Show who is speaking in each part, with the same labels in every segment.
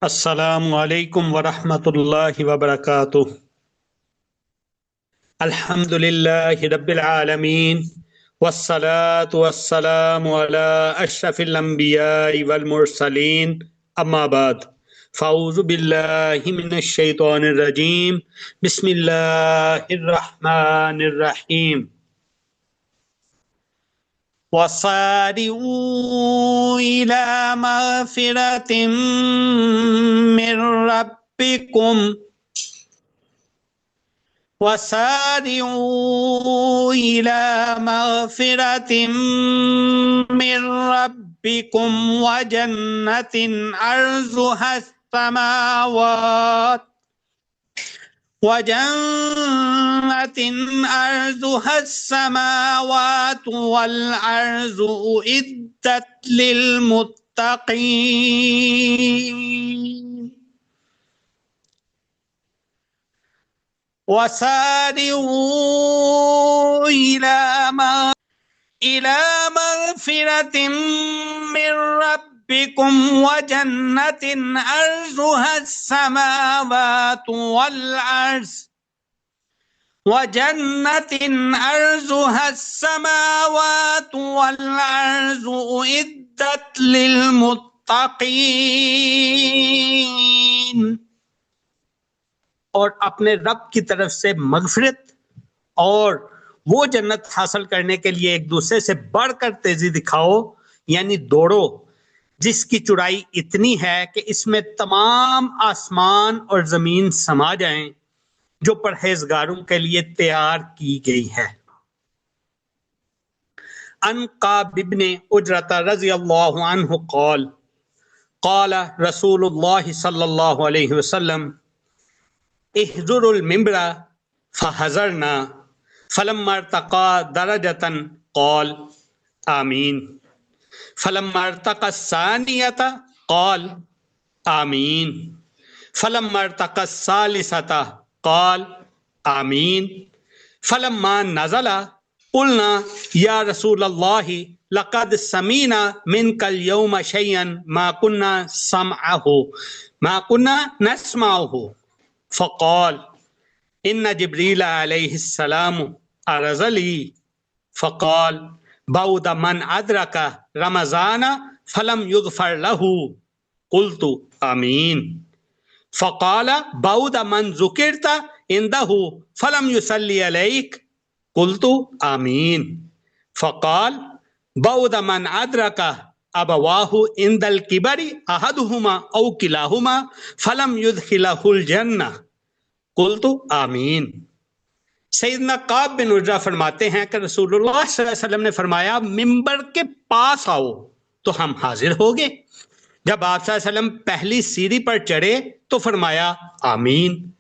Speaker 1: अस्सलामु अलैकुम वरहमतुल्लाहि वबरकातुह। अल्हम्दुलिल्लाहि रब्बिल आलमीन वस्सलातु वस्सलामु अला अशरफिल अंबियाइ वल मुरसलीन अम्मा बाद फ़अऊज़ु बिल्लाहि मिनश शैतानिर रजीम बिस्मिल्लाहिर रहमानिर रहीम वसारिऊ इला मग़फ़िरतिम मिर रब्बिकुम वसारिऊ इला मग़फ़िरतिम मिर रब्बिकुम व जन्नतिन अर्ज़ुहस समावात वल अर्ज़ु उइद्दत लिल मुत्तक़ीन वसारिऊ इला मग़फ़िरतिम मिर रब्बिकुम व जन्नतिन अर्ज़ुहस समावातु वल अर्ज़ उइद्दत लिल मुत्तक़ीन। और अपने रब की तरफ से मगफिरत और वो जन्नत हासिल करने के लिए एक दूसरे से बढ़कर तेजी दिखाओ, यानी दौड़ो, जिसकी चौड़ाई इतनी है कि इसमें तमाम आसमान और जमीन समा जाएं, जो परहेजगारों के लिए तैयार की गई है। अन काब इब्न उजरत रज़ियल्लाहु अन्हु क़ाल क़ाल रसूलुल्लाह सल्लल्लाहु अलैहि वसल्लम इहज़ुरुल मिंबरा फ़हज़रना फलम्मा इर्तक़ा दरजतन क़ाल आमीन फलम्मा इर्तक़ा सानियता क़ाल आमीन फलम्मा इर्तक़ा सालिसता क़ाल आमीन फलम्मा नज़ला क़ुलना या रसूलल्लाहि लक़द समीना मिनकल यौम शैअन मा कुन्ना नस्मअहु फ़क़ाल इन्ना जिब्रील अलैहिस्सलाम अरज़ली फ़क़ाल बऊद मन अदरका रमज़ाना फलम युग़फ़र लहू क़ुल्तु आमीन फ़क़ाल बऊद मन ज़ुकिरता इंदहु फलम युसल्ली अलैक क़ुल्तु आमीन फ़क़ाल बऊद मन अदरका अबवाहु इंदल किबरी अहदुहुमा औ किलाहुमा फलम युदखिलहुल जन्नह क़ुल्तु आमीन। सैयदना काब बिन उजरा फरमाते हैं कि रसूलुल्लाह सल्लल्लाहु अलैहि वसल्लम ने फरमाया, मिंबर के पास आओ तो हम हाजिर हो गए। जब आप सल्लल्लाहु अलैहि वसल्लम पहली सीढ़ी पर चढ़े तो फरमाया आमीन,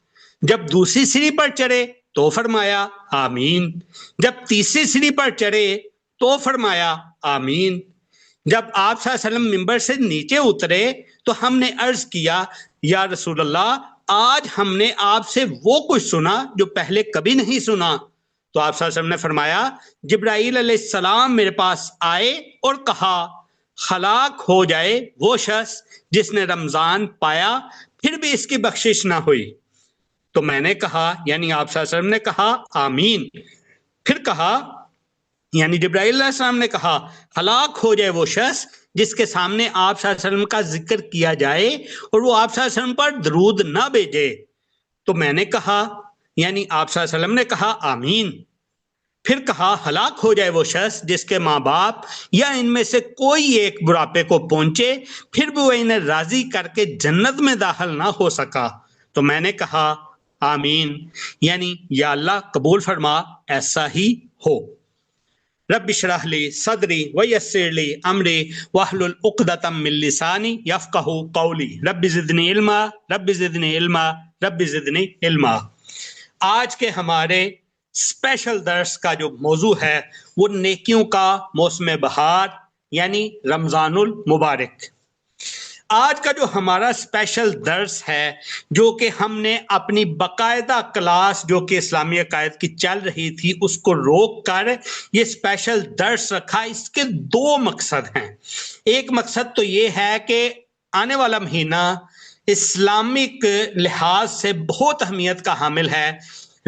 Speaker 1: जब दूसरी सीढ़ी पर चढ़े तो फरमाया आमीन, जब तीसरी सीढ़ी पर चढ़े तो फरमाया आमीन। जब आप सल्लल्लाहु अलैहि वसल्लम मिंबर से नीचे उतरे तो हमने अर्ज किया, या रसूलल्लाह, आज हमने आपसे वो कुछ सुना जो पहले कभी नहीं सुना। तो आप सल्लल्लाहु अलैहि वसल्लम ने फरमाया, जिब्राईल अलैहिस्सलाम मेरे पास आए और कहा, हलाक हो जाए वो शख्स जिसने रमजान पाया फिर भी इसकी बख्शिश ना हुई। तो मैंने कहा, यानी आप सल्लल्लाहु अलैहि वसल्लम ने कहा आमीन। फिर कहा, यानी जिब्राईल अलैहिस्सलाम ने कहा, हलाक हो जाए वो शख्स जिसके सामने आप सल्लल्लाहु अलैहि वसल्लम का जिक्र किया जाए और वो आप सल्लल्लाहु अलैहि वसल्लम पर दरूद ना भेजे। तो मैंने कहा, यानी आप सल्लल्लाहु अलैहि वसल्लम ने कहा आमीन। फिर कहा, हलाक हो जाए वो शख्स जिसके माँ बाप या इनमें से कोई एक बुढ़ापे को पहुंचे फिर भी वो इन्हें राजी करके जन्नत में दाखिल ना हो सका। तो मैंने कहा आमीन, यानी या अल्लाह कबूल फरमा, ऐसा ही हो। रब्बि इश्रह ली सदरी व यस्सिर ली अमरी वहलुल उक़दतम मिन लिसानी यफ़क़हू क़ौली रब्बि ज़िदनी इल्मा रब्बि ज़िदनी इल्मा रब्बि ज़िदनी इल्मा। आज के हमारे स्पेशल दर्स का जो मौजू है वो नेकियों का मौसम बहार यानी रमज़ानुल मुबारक। आज का जो हमारा स्पेशल दर्स है, जो कि हमने अपनी बाकायदा क्लास जो कि इस्लामी अकायद की चल रही थी उसको रोक कर ये स्पेशल दर्स रखा। इसके दो मकसद हैं। एक मकसद तो ये है कि आने वाला महीना इस्लामिक लिहाज से बहुत अहमियत का हामिल है।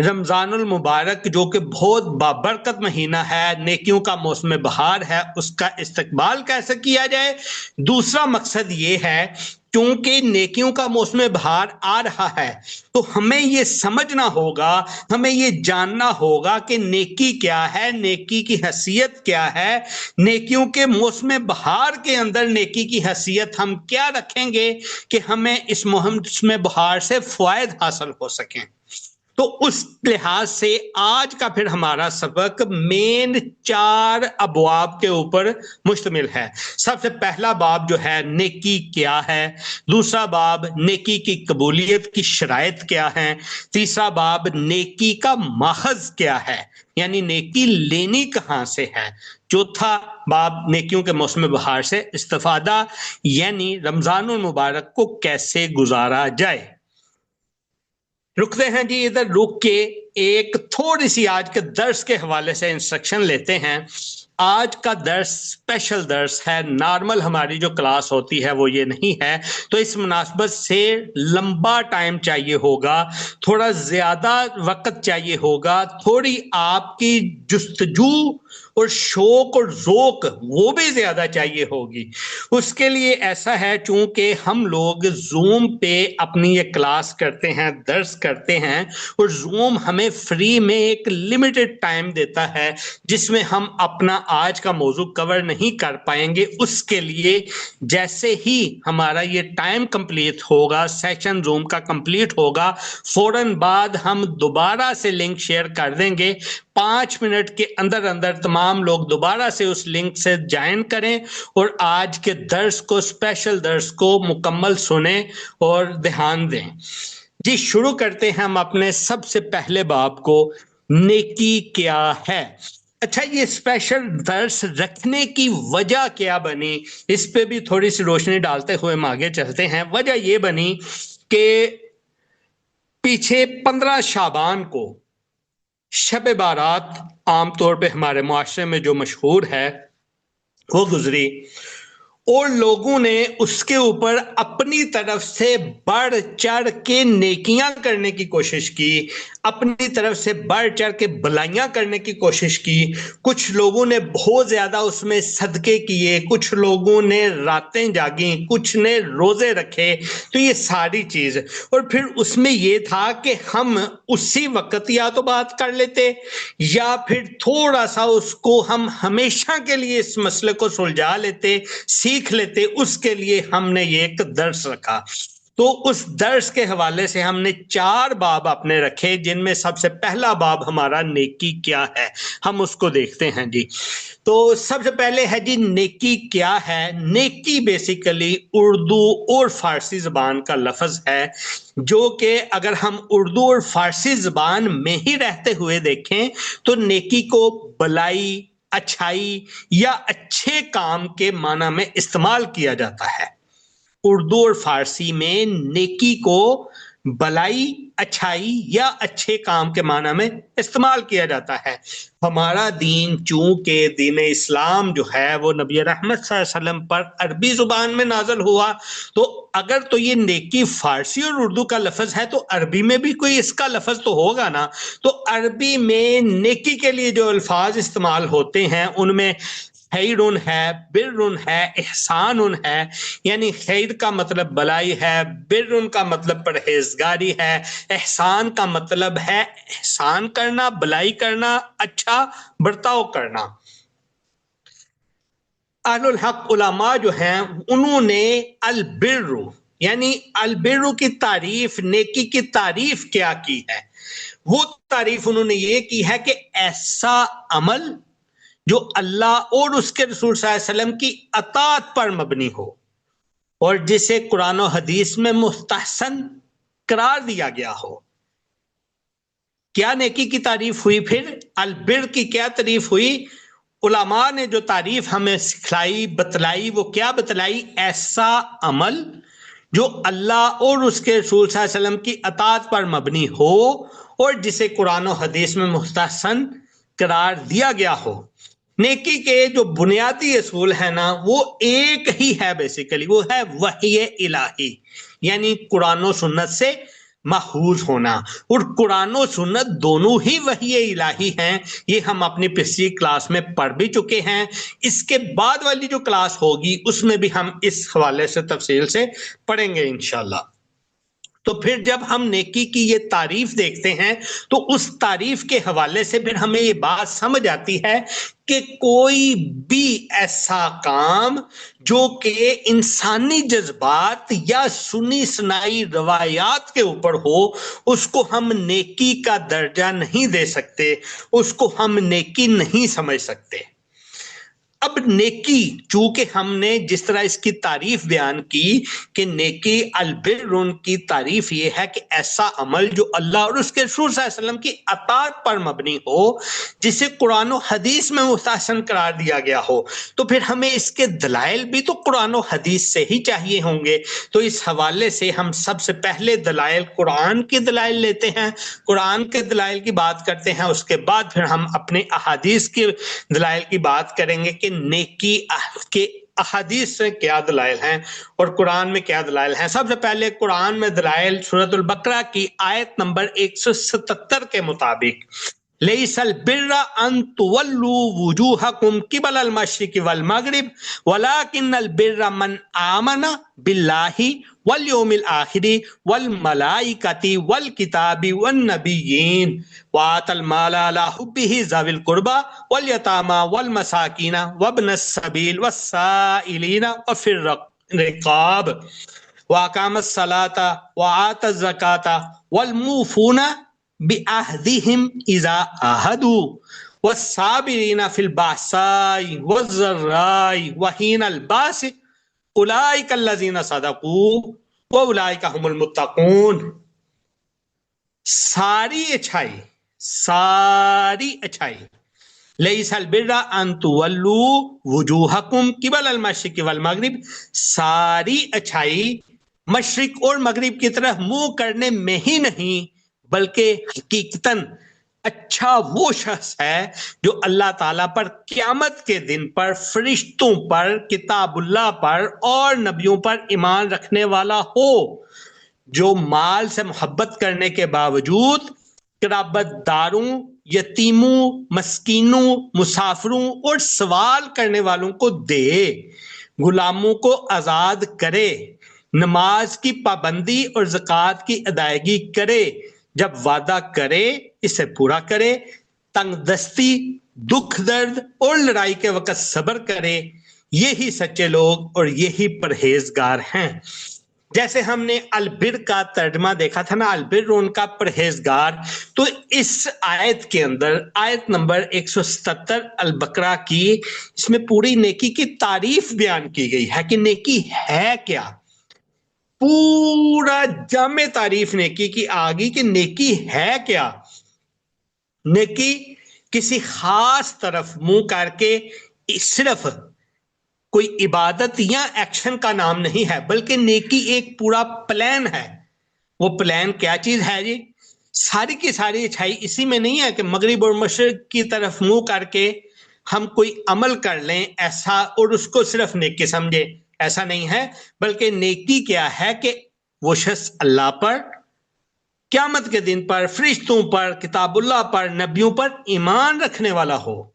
Speaker 1: रमजानुल मुबारक जो कि बहुत बाबरकत महीना है, नेकियों का मौसम बहार है, उसका इस्तकबाल कैसे किया जाए। दूसरा मकसद ये है क्योंकि नेकियों का मौसम बहार आ रहा है तो हमें ये समझना होगा, हमें ये जानना होगा कि नेकी क्या है, नेकी की हैसियत क्या है, नेकियों के मौसम बहार के अंदर नेकी की हैसियत हम क्या रखेंगे कि हमें इस मौसम बहार से फ़ायदा हासिल हो सकें। तो उस लिहाज से आज का फिर हमारा सबक मेन 4 अबवाब के ऊपर मुश्तमिल है। सबसे पहला बाब जो है नेकी क्या है, दूसरा बाब नेकी की कबूलियत की शराइत क्या है, तीसरा बाब नेकी का माखज क्या है, यानी नेकी लेनी कहाँ से है, चौथा बाब नेकियों के मौसम बहार से इस्तिफादा यानी रमजानुल मुबारक को कैसे गुजारा जाए। रुकते हैं जी, इधर रुक के एक थोड़ी सी आज के दर्स के हवाले से इंस्ट्रक्शन लेते हैं। आज का दर्स स्पेशल दर्स है, नॉर्मल हमारी जो क्लास होती है वो ये नहीं है, तो इस मुनासबत से लंबा टाइम चाहिए होगा, थोड़ा ज्यादा वक्त चाहिए होगा, थोड़ी आपकी जुस्तजू और शौक और ज़ौक वो भी ज्यादा चाहिए होगी। उसके लिए ऐसा है चूंकि हम लोग जूम पे अपनी ये क्लास करते हैं, दर्स करते हैं, और जूम हमें फ्री में एक लिमिटेड टाइम देता है जिसमें हम अपना आज का मौजू कवर नहीं कर पाएंगे। उसके लिए जैसे ही हमारा ये टाइम कंप्लीट होगा, सेशन जूम का कंप्लीट होगा, फौरन बाद हम दोबारा से लिंक शेयर कर देंगे। 5 मिनट के अंदर अंदर तमाम लोग दोबारा से उस लिंक से ज्वाइन करें और आज के दर्स को, स्पेशल दर्स को मुकम्मल सुने और ध्यान दें। जी शुरू करते हैं हम अपने सबसे पहले बाब को, नेकी क्या है। अच्छा, ये स्पेशल दर्स रखने की वजह क्या बनी, इस पे भी थोड़ी सी रोशनी डालते हुए हम आगे चलते हैं। वजह ये बनी कि पीछे 15 शाबान को शब बारात आमतौर पे हमारे मुआशरे में जो मशहूर है वो गुजरी, और लोगों ने उसके ऊपर अपनी तरफ से बढ़ चढ़ के नेकियां करने की कोशिश की, अपनी तरफ से बढ़ चढ़ के भलाइयां करने की कोशिश की। कुछ लोगों ने बहुत ज्यादा उसमें सदके किए, कुछ लोगों ने रातें जागी, कुछ ने रोजे रखे। तो ये सारी चीज, और फिर उसमें ये था कि हम उसी वक्त या तो बात कर लेते या फिर थोड़ा सा उसको हम हमेशा के लिए इस मसले को सुलझा लेते, सीख लेते। उसके लिए हमने ये एक दर्स रखा। तो उस दर्स के हवाले से हमने 4 बाब अपने रखे, जिनमें सबसे पहला बाब हमारा नेकी क्या है, हम उसको देखते हैं जी। तो सबसे पहले है जी नेकी क्या है। नेकी बेसिकली उर्दू और फारसी जबान का लफ्ज है, जो कि अगर हम उर्दू और फारसी जबान में ही रहते हुए देखें तो नेकी को भलाई, अच्छाई या अच्छे काम के माना में इस्तेमाल किया जाता है। उर्दू और फारसी में नेकी को भलाई, अच्छाई या अच्छे काम के माना में इस्तेमाल किया जाता है। हमारा दीन चूंकि दीन इस्लाम जो है वो नबी रहमत सल्लल्लाहु अलैहि वसल्लम पर अरबी जुबान में नाजल हुआ, तो अगर तो ये नेकी फारसी और उर्दू का लफ्ज है तो अरबी में भी कोई इसका लफ्ज तो होगा ना। तो अरबी में नेकी के लिए जो अल्फाज इस्तेमाल होते हैं उनमें खैरुन है, बिर्रुन है, एहसानुन है, यानी खैर का मतलब भलाई है, बिर्रुन का मतलब परहेजगारी है, एहसान का मतलब है एहसान करना, भलाई करना, अच्छा बर्ताव करना। अहलुल हक उलमा जो हैं उन्होंने अल बिर्रु यानी अल बिर्रु की तारीफ, नेकी की तारीफ क्या की है। वो तारीफ उन्होंने ये की है कि ऐसा अमल जो अल्लाह और उसके रसूल सल्लल्लाहु अलैहि वसल्लम की अताअत पर मबनी हो और जिसे कुरान और हदीस में मुस्तहसन करार दिया गया हो। क्या नेकी की तारीफ हुई, फिर अलबिर की क्या तारीफ हुई। उलमा ने जो तारीफ हमें सिखलाई, बतलाई, वो क्या बतलाई, ऐसा अमल जो अल्लाह और उसके रसूल सल्लल्लाहु अलैहि वसल्लम की अताअत पर मबनी हो और जिसे कुरान और हदीस में मुस्तहसन करार दिया गया हो। नेकी के जो बुनियादी असूल है ना वो एक ही है बेसिकली, वो है वही इलाही, यानी कुरान और सुन्नत से महफूज होना। और कुरान और सुन्नत दोनों ही वही इलाही हैं, ये हम अपनी पिछली क्लास में पढ़ भी चुके हैं। इसके बाद वाली जो क्लास होगी उसमें भी हम इस हवाले से तफसील से पढ़ेंगे इंशाल्लाह। तो फिर जब हम नेकी की ये तारीफ देखते हैं तो उस तारीफ के हवाले से फिर हमें ये बात समझ आती है कि कोई भी ऐसा काम जो कि इंसानी जज्बात या सुनी सुनाई रवायात के ऊपर हो, उसको हम नेकी का दर्जा नहीं दे सकते, उसको हम नेकी नहीं समझ सकते। अब नेकी, चूंकि हमने जिस तरह इसकी तारीफ बयान की कि नेकी अलबिर की तारीफ ये है कि ऐसा अमल जो अल्लाह और उसके रसूल सल्लल्लाहु अलैहि वसल्लम की अताअत पर मबनी हो, जिसे कुरान और हदीस में मुस्तहसन करार दिया गया हो, तो फिर हमें इसके दलाइल भी तो कुरान और हदीस से ही चाहिए होंगे। तो इस हवाले से हम सबसे पहले दलाइल कुरान के दलाइल लेते हैं, कुरान के दलाइल की बात करते हैं, उसके बाद फिर हम अपने अहादीस के दलाइल की बात करेंगे कि नेकी के अहादीस से क्या दलाइल हैं और कुरान में क्या दलाइल हैं। सबसे पहले कुरान में दलाइल सूरतुल बकरा की आयत नंबर 177 के मुताबिक, लैसल बिर्रा अन तुवल्लू वुजूहकुम क़िबलल मशरिक़ि वल मग़रिब वलाकिन्नल बिर्रा मन आमना बिल्लाहि वल यौमिल आखिरि वल मलाइकति वल किताबि वन नबिय्यीन वातल माला अला हुब्बिहि ज़ाविल कुर्बा वल यतामा वल मसाकीना वब्नस सबील वस्साइलीना वफिर रिकाब वाकामस सलाता वआतज़ ज़काता वल मूफूना बिअहदिहिम इज़ा आहदू वस्साबिरीना फिल बासाई वज़र्राई वहीनल बास उलाइका अल्लज़ीना सदक़ू व उलाइका हुमुल मुत्तक़ून। सारी अच्छाई लैसल बिर्रा अन तुवल्लू वुजूहकुम क़िबलल मशरिक़ि वल मग़रिब, सारी अच्छाई मशरिक और मगरिब की तरफ मुंह करने में ही नहीं बल्कि हकीकतन अच्छा वो शख्स है जो अल्लाह ताला पर क़यामत के दिन पर फरिश्तों पर किताबुल्लाह पर और नबियों पर ईमान रखने वाला हो, जो माल से मोहब्बत करने के बावजूद क़राबतदारों, यतीमों, मस्कीनों, मुसाफिरों और सवाल करने वालों को दे, गुलामों को आज़ाद करे, नमाज की पाबंदी और ज़कात की अदायगी करे, जब वादा करे इसे पूरा करे, तंगदस्ती, दुख दर्द और लड़ाई के वक्त सब्र करे। यही सच्चे लोग और यही परहेजगार हैं। जैसे हमने अलबिर का तर्जमा देखा था ना, अलबिर उनका परहेजगार, तो इस आयत के अंदर आयत नंबर 177 अल बकरा की, इसमें पूरी नेकी की तारीफ बयान की गई है कि नेकी है क्या। पूरा जामे तारीफ नेकी की आ गई कि नेकी है क्या। नेकी किसी खास तरफ मुंह करके सिर्फ कोई इबादत या एक्शन का नाम नहीं है, बल्कि नेकी एक पूरा प्लान है। वो प्लान क्या चीज है जी? सारी की सारी अच्छाई इसी में नहीं है कि मगरिब और मशरिक की तरफ मुंह करके हम कोई अमल कर लें ऐसा और उसको सिर्फ नेकी समझे, ऐसा नहीं है। बल्कि नेकी क्या है कि वो शख्स अल्लाह पर, क़यामत के दिन पर, फरिश्तों पर, किताबुल्लाह पर, नबियों पर ईमान रखने वाला हो।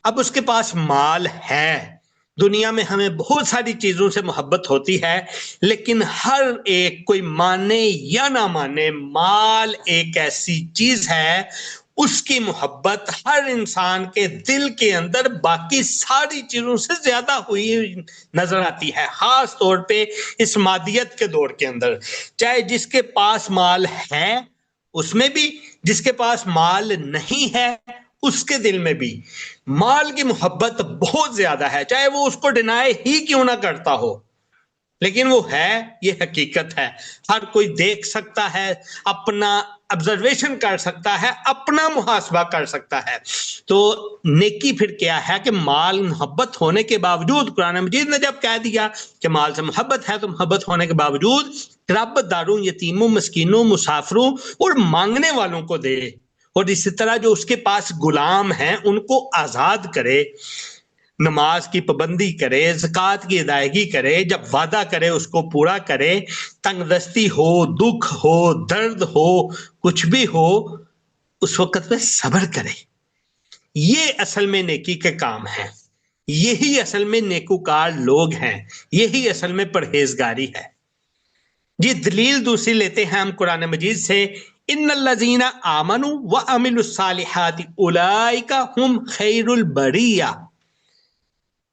Speaker 1: अब उसके पास माल है, दुनिया में हमें बहुत सारी चीजों से मोहब्बत होती है, लेकिन हर एक, कोई माने या ना माने, माल एक ऐसी चीज है, उसकी मोहब्बत हर इंसान के दिल के अंदर बाकी सारी चीजों से ज्यादा हुई नजर आती है, खास तौर पे इस मादियत के दौर के अंदर। चाहे जिसके पास माल है उसमें भी, जिसके पास माल नहीं है उसके दिल में भी माल की मोहब्बत बहुत ज्यादा है, चाहे वो उसको डिनाई ही क्यों ना करता हो, लेकिन वो है, ये हकीकत है। हर कोई देख सकता है, अपना ऑब्जर्वेशन कर सकता है, अपना मुहासबा कर सकता है। तो नेकी फिर क्या है कि माल मोहब्बत होने के बावजूद, कुरान मजीद ने जब कह दिया कि माल से मोहब्बत है, तो मोहब्बत होने के बावजूद क़राबतदारों, यतीमों, मस्कीनों, मुसाफिरों और मांगने वालों को दे, और इसी तरह जो उसके पास गुलाम हैं उनको आजाद करे। नमाज की पाबंदी करे, ज़कात की अदायगी करे, जब वादा करे उसको पूरा करे, तंगदस्ती हो, दुख हो, दर्द हो, कुछ भी हो, उस वक्त में सब्र करे। ये असल में नेकी के काम है, यही असल में नेकूकार लोग हैं, यही असल में परहेजगारी है। ये दलील दूसरी लेते हैं हम कुरान मजीद से, इन्नल्लज़ीना आमनू व अमिलुस्सालिहाति उलाइका हुम खैरुल बरिया।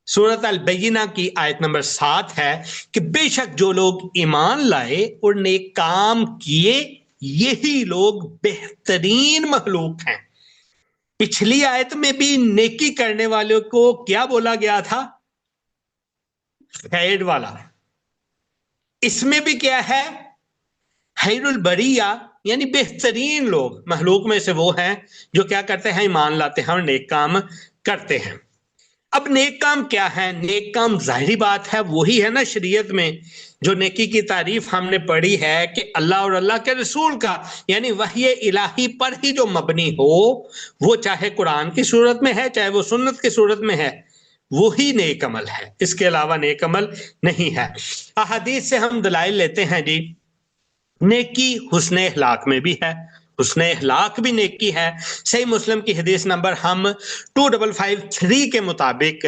Speaker 1: सूरत अल बैयिना की आयत नंबर 7 है कि बेशक जो लोग ईमान लाए और नेक काम किए, यही लोग बेहतरीन मखलूक हैं। पिछली आयत में भी नेकी करने वालों को क्या बोला गया था? खैर वाला। इसमें भी क्या है? खैरुल बरिया, यानी बेहतरीन लोग महलूक में से वो हैं जो क्या करते हैं? ईमान लाते हैं और नेक काम करते हैं। अब नेक काम क्या है? नेक काम जाहिरी बात है वही है ना शरीयत में जो नेकी की तारीफ हमने पढ़ी है कि अल्लाह और अल्लाह के रसूल का, यानी वही इलाही पर ही जो मबनी हो, वो चाहे कुरान की सूरत में है चाहे वो सुन्नत की सूरत में है, वही नेक अमल है, इसके अलावा नेक अमल नहीं है। अहादीस से हम दलाइल लेते हैं जी। नेकी हुस्ने अखलाक में भी है, हुस्ने अखलाक भी नेकी है। सही मुस्लिम की हदीस नंबर हम 2553 के मुताबिक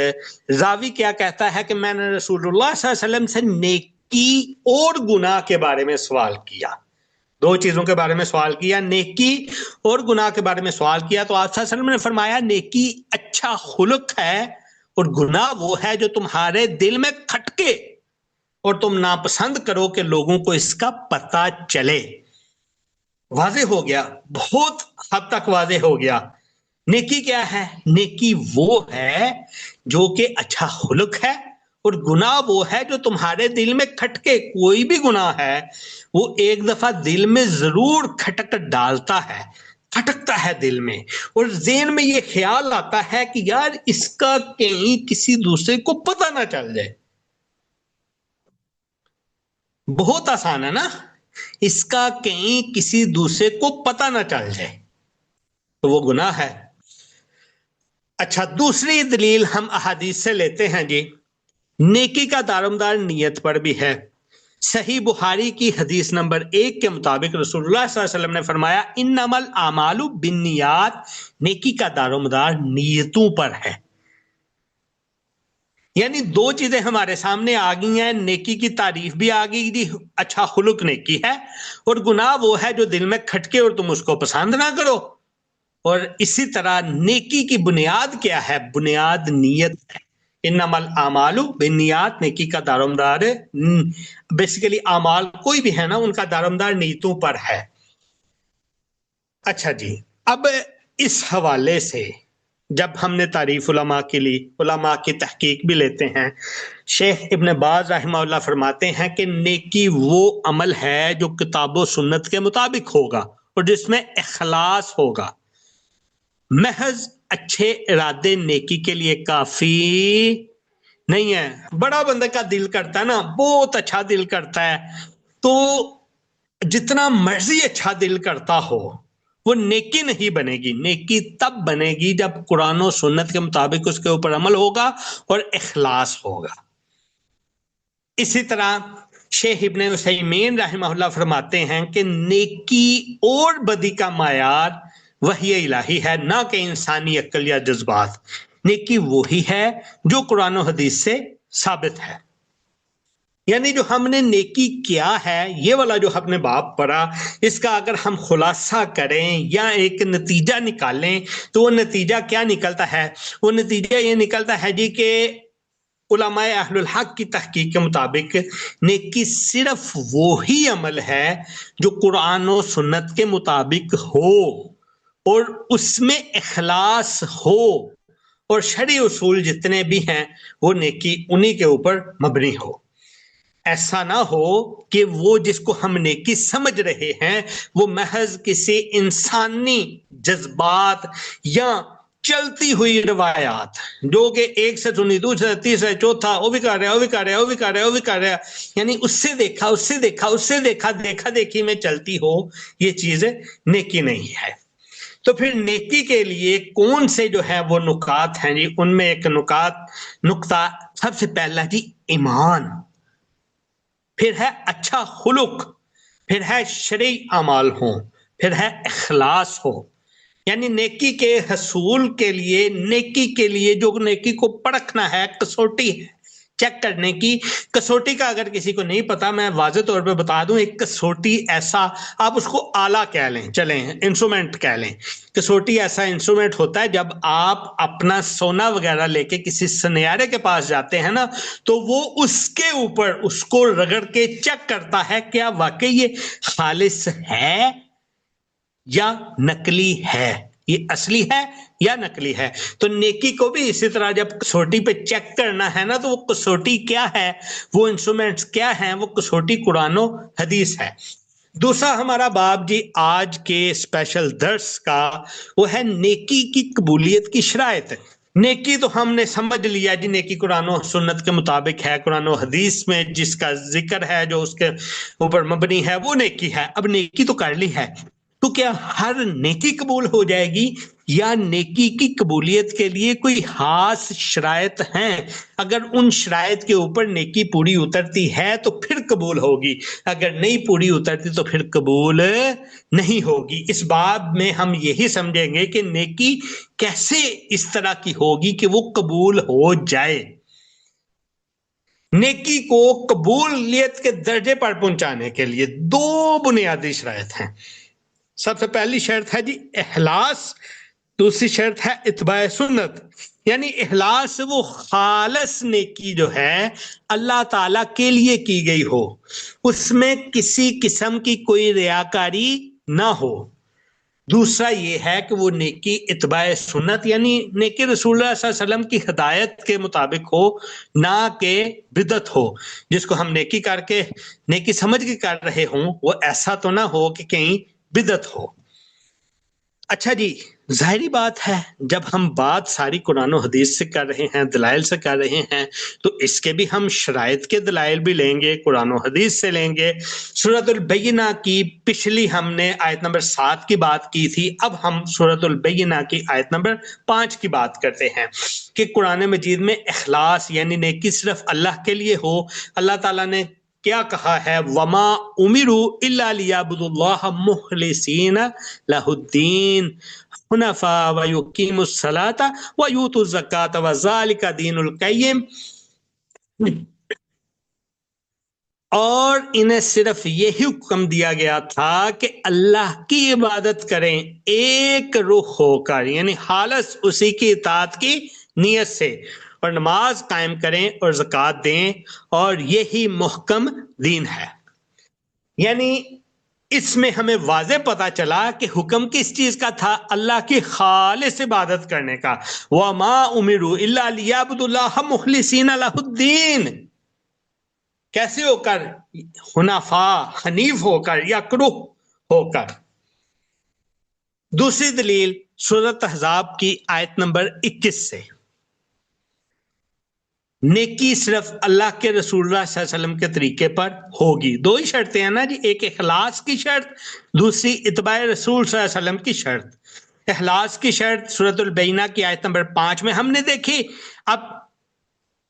Speaker 1: रावी क्या कहता है कि मैंने रसूलुल्लाह सल्लल्लाहु अलैहि वसल्लम से नेकी और गुनाह के बारे में सवाल किया। दो चीजों के बारे में सवाल किया, नेकी और गुनाह के बारे में सवाल किया। तो आप सल्लल्लाहु अलैहि वसल्लम ने फरमाया नेकी अच्छा खुलक है और गुनाह वो है जो तुम्हारे दिल में खटके और तुम नापसंद करो कि लोगों को इसका पता चले। वाजे हो गया, बहुत हद तक वाजे हो गया। नेकी क्या है? नेकी वो है जो कि अच्छा खुलक है, और गुनाह वो है जो तुम्हारे दिल में खटके। कोई भी गुनाह है वो एक दफा दिल में जरूर खटक डालता है, खटकता है दिल में, और ज़हन में ये ख्याल आता है कि यार इसका कहीं किसी दूसरे को पता ना चल जाए। बहुत आसान है ना, इसका कहीं किसी दूसरे को पता ना चल जाए, तो वो गुनाह है। अच्छा, दूसरी दलील हम अहादीस से लेते हैं जी। नेकी का दारोमदार नियत पर भी है। सही बुखारी की हदीस नंबर 1 के मुताबिक रसूलुल्लाह सल्लल्लाहु अलैहि वसल्लम ने फरमाया, इन्नमल आमालु बिन्नियात, नेकी का दारोमदार नियतों पर है। यानी दो चीजें हमारे सामने आ गई हैं, नेकी की तारीफ भी आ गई थी, अच्छा खुलक नेकी है, और गुनाह वो है जो दिल में खटके और तुम उसको पसंद ना करो। और इसी तरह नेकी की बुनियाद क्या है? बुनियाद नियत है। इन्नमल आमालु बिन्नियात, नेकी का दारोमदार, बेसिकली आमाल कोई भी है ना, उनका दारोमदार नीयतों पर है। अच्छा जी, अब इस हवाले से जब हमने तारीफ उलमा के लिए उलमा की तहकीक भी लेते हैं, शेख इब्न बाज रहमहुल्लाह फरमाते हैं कि नेकी वो अमल है जो किताब सुन्नत के मुताबिक होगा और जिसमें इखलास होगा। महज अच्छे इरादे नेकी के लिए काफी नहीं है। बड़ा बंदे का दिल करता है ना, बहुत अच्छा दिल करता है, तो जितना मर्जी अच्छा दिल करता हो वो नेकी नहीं बनेगी। नेकी तब बनेगी जब कुरान और सुन्नत के मुताबिक उसके ऊपर अमल होगा और इखलास होगा। इसी तरह शेख इब्न उसैमीन रहमहुल्लाह फरमाते हैं कि नेकी और बदी का मायार वही इलाही है, ना कि इंसानी अक्ल या जज्बात। नेकी वही है जो कुरान और हदीस से साबित है। यानी जो हमने नेकी किया है, ये वाला जो हमने बाप पढ़ा, इसका अगर हम खुलासा करें या एक नतीजा निकालें तो वो नतीजा क्या निकलता है? वो नतीजा ये निकलता है जी कि उलमाए अहलुल हक की तहकीक के मुताबिक नेकी सिर्फ वो ही अमल है जो कुरान और सुन्नत के मुताबिक हो और उसमें इखलास हो, और शरई उसूल जितने भी हैं वो नेकी उन्हीं के ऊपर मबनी हो। ऐसा ना हो कि वो जिसको हम नेकी समझ रहे हैं वो महज किसी इंसानी जज्बात या चलती हुई रवायात, जो कि एक से सुनी दूसरा तीसरा चौथा वो भी कर रहा है, वो भी कर रहा है, वो भी कर रहा है, वो भी कर रहा है, यानी उससे देखा उससे देखा उससे देखा, देखा देखी में चलती हो, ये चीज नेकी नहीं है। तो फिर नेकी के लिए कौन से जो है वो नुकात हैं जी, उनमें एक नुक्ता सबसे पहला जी ईमान, फिर है अच्छा खुलुक, फिर है शरई अमाल हो, फिर है इखलास हो। यानी नेकी के हसूल के लिए, नेकी के लिए जो नेकी को परखना है, कसौटी है चेक करने की। कसौटी का अगर किसी को नहीं पता, मैं वाज़े तौर पे बता दूं, एक कसौटी ऐसा, आप उसको आला कह लें, चलें इंस्ट्रूमेंट कह लें। कसौटी ऐसा इंस्ट्रूमेंट होता है, जब आप अपना सोना वगैरह लेके किसी सुनयारे के पास जाते हैं ना, तो वो उसके ऊपर उसको रगड़ के चेक करता है क्या वाकई ये खालिस है या नकली है, ये असली है या नकली है। तो नेकी को भी इसी तरह जब कसौटी पे चेक करना है ना, तो वो कसौटी क्या है, वो इंस्ट्रूमेंट्स क्या हैं, वो कसौटी कुरान और हदीस है। दूसरा हमारा बाब जी आज के स्पेशल दर्स का वो है नेकी की कबूलियत की शराइत। नेकी तो हमने समझ लिया जी, नेकी कुरान और सुन्नत के मुताबिक है, कुरान और हदीस में जिसका जिक्र है, जो उसके ऊपर मबनी है, वो नेकी है। अब नेकी तो कर ली है, तो क्या हर नेकी कबूल हो जाएगी, या नेकी की कबूलियत के लिए कोई खास शराइत हैं? अगर उन शराइत के ऊपर नेकी पूरी उतरती है तो फिर कबूल होगी, अगर नहीं पूरी उतरती तो फिर कबूल नहीं होगी। इस बाब में हम यही समझेंगे कि नेकी कैसे इस तरह की होगी कि वो कबूल हो जाए। नेकी को कबूलियत के दर्जे पर पहुंचाने के लिए दो बुनियादी शराइत हैं। सबसे पहली शर्त है जी इखलास, दूसरी शर्त है इत्बाए सुन्नत। यानी इखलास वो खालस नेकी जो है अल्लाह ताला के लिए की गई हो, उसमें किसी किस्म की कोई रियाकारी ना हो। दूसरा ये है कि वो नेकी इत्बाए सुन्नत, यानी नेकी रसूलुल्लाह सल्लल्लाहु अलैहि वसल्लम की हिदायत के मुताबिक हो, ना के बिदत हो। जिसको हम नेकी करके नेकी समझ के कर रहे हों, वो ऐसा तो ना हो कि कहीं बिदत हो। अच्छा जी, जाहिरी बात है जब हम बात सारी कुरान और हदीस से कर रहे हैं, दलाइल से कर रहे हैं, तो इसके भी हम शराइत के दलाइल भी लेंगे, कुरान और हदीस से लेंगे। सूरतुल बैयिना की पिछली हमने आयत नंबर 7 की बात की थी, अब हम सूरतुल बैयिना की आयत नंबर 5 की बात करते हैं कि कुरान मजीद में इखलास यानी नेकी सिर्फ अल्लाह के लिए हो। अल्लाह ताला ने क्या कहा है, वमा उमिरु इल्ला लियाबुदुल्लाह मुखलिसीना लहुद्दीन हुनफा व युकीमुस सलाता व यूतुज़ ज़काता व ज़ालिका दीनुल क़य्यिम। और इन्हें सिर्फ यही हुक्म दिया गया था कि अल्लाह की इबादत करें एक रुख होकर, यानी खालस उसी की इताअत की नियत से, और नमाज कायम करें और ज़कात दें, और यही मुहकम दीन है। यानी इसमें हमें वाज़े पता चला कि हुक्म किस चीज का था, अल्लाह की खालिस इबादत करने का। वमा उमिरु इल्ला लियाबुदुल्लाह मुखलिसीना लहुद्दीन, कैसे होकर, हुनाफा हनीफ होकर या क्रूह होकर। दूसरी दलील सूरत अहज़ाब की आयत नंबर 21 से, नेकी सिर्फ अल्लाह के रसूलुल्लाह सल्लल्लाहु अलैहि वसल्लम के तरीके पर होगी। दो ही शर्तें हैं ना जी, एक इखलास की शर्त, दूसरी इत्बाए रसूल सल्लल्लाहु अलैहि वसल्लम की शर्त। इखलास की शर्त सूरतुल बैयिना की आयत नंबर 5 में हमने देखी। अब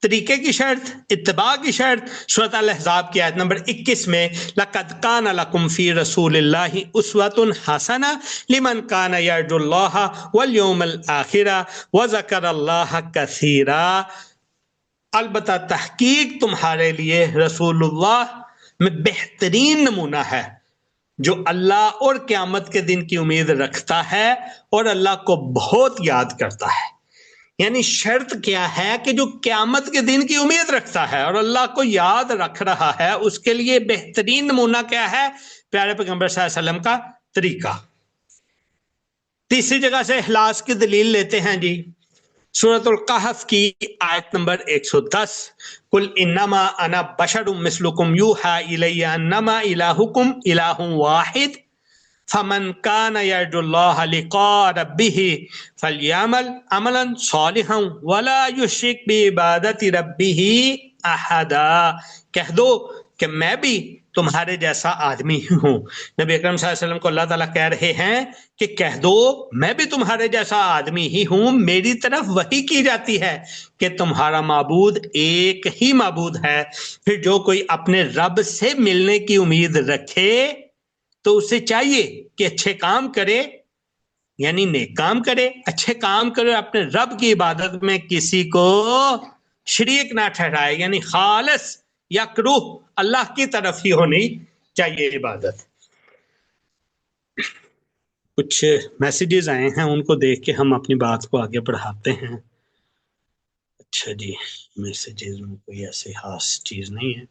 Speaker 1: तरीके की शर्त, इत्तिबा की शर्त सूरत अल अहज़ाब की आयत नंबर 21 में, लक़द कान लकुम फ़ी रसूलिल्लाहि उस्वतुन हसना लिमन कान यर्जुल्लाह वल यौमल आखिरा व ज़करल्लाह कसीरा। अलबत्ता तहकीक तुम्हारे लिए रसूलुल्लाह में बेहतरीन नमूना है जो अल्लाह और क़यामत के दिन की उम्मीद रखता है और अल्लाह को बहुत याद करता है। यानी शर्त क्या है कि जो क़यामत के दिन की उम्मीद रखता है और अल्लाह को याद रख रहा है, उसके लिए बेहतरीन नमूना क्या है, प्यारे पैगंबर सल्लल्लाहु अलैहि वसल्लम का तरीका। तीसरी जगह से इखलास की दलील लेते हैं जी, सूरतुल कहफ की आयत नंबर 110, कुल इन्नमा अना बशरुम मिस्लुकुम यूहा इलैया अन्नमा इलाहुकुम इलाहुम वाहिद फमन कान यर्जुल्लाह लिक़ा रब्बिही फलयअमल अमलन सालिहन वला युश्रिक बिइबादति रब्बिही अहदा। कह दो कि मैं भी तुम्हारे जैसा आदमी ही हूं। नबी अकरम सल्लल्लाहु अलैहि वसल्लम को अल्लाह ताला कह रहे हैं कि कह दो मैं भी तुम्हारे जैसा आदमी ही हूं, मेरी तरफ वही की जाती है कि तुम्हारा माबूद एक ही माबूद है। फिर जो कोई अपने रब से मिलने की उम्मीद रखे तो उसे चाहिए कि अच्छे काम करे, यानी नेक काम करे, अच्छे काम करे, अपने रब की इबादत में किसी को शरीक ना ठहराए, यानी खालिस यकरूह अल्लाह की तरफ ही होनी चाहिए इबादत। कुछ मैसेजेस आए हैं, उनको देख के हम अपनी बात को आगे बढ़ाते हैं। अच्छा जी, मैसेजेस में कोई ऐसी खास चीज नहीं है।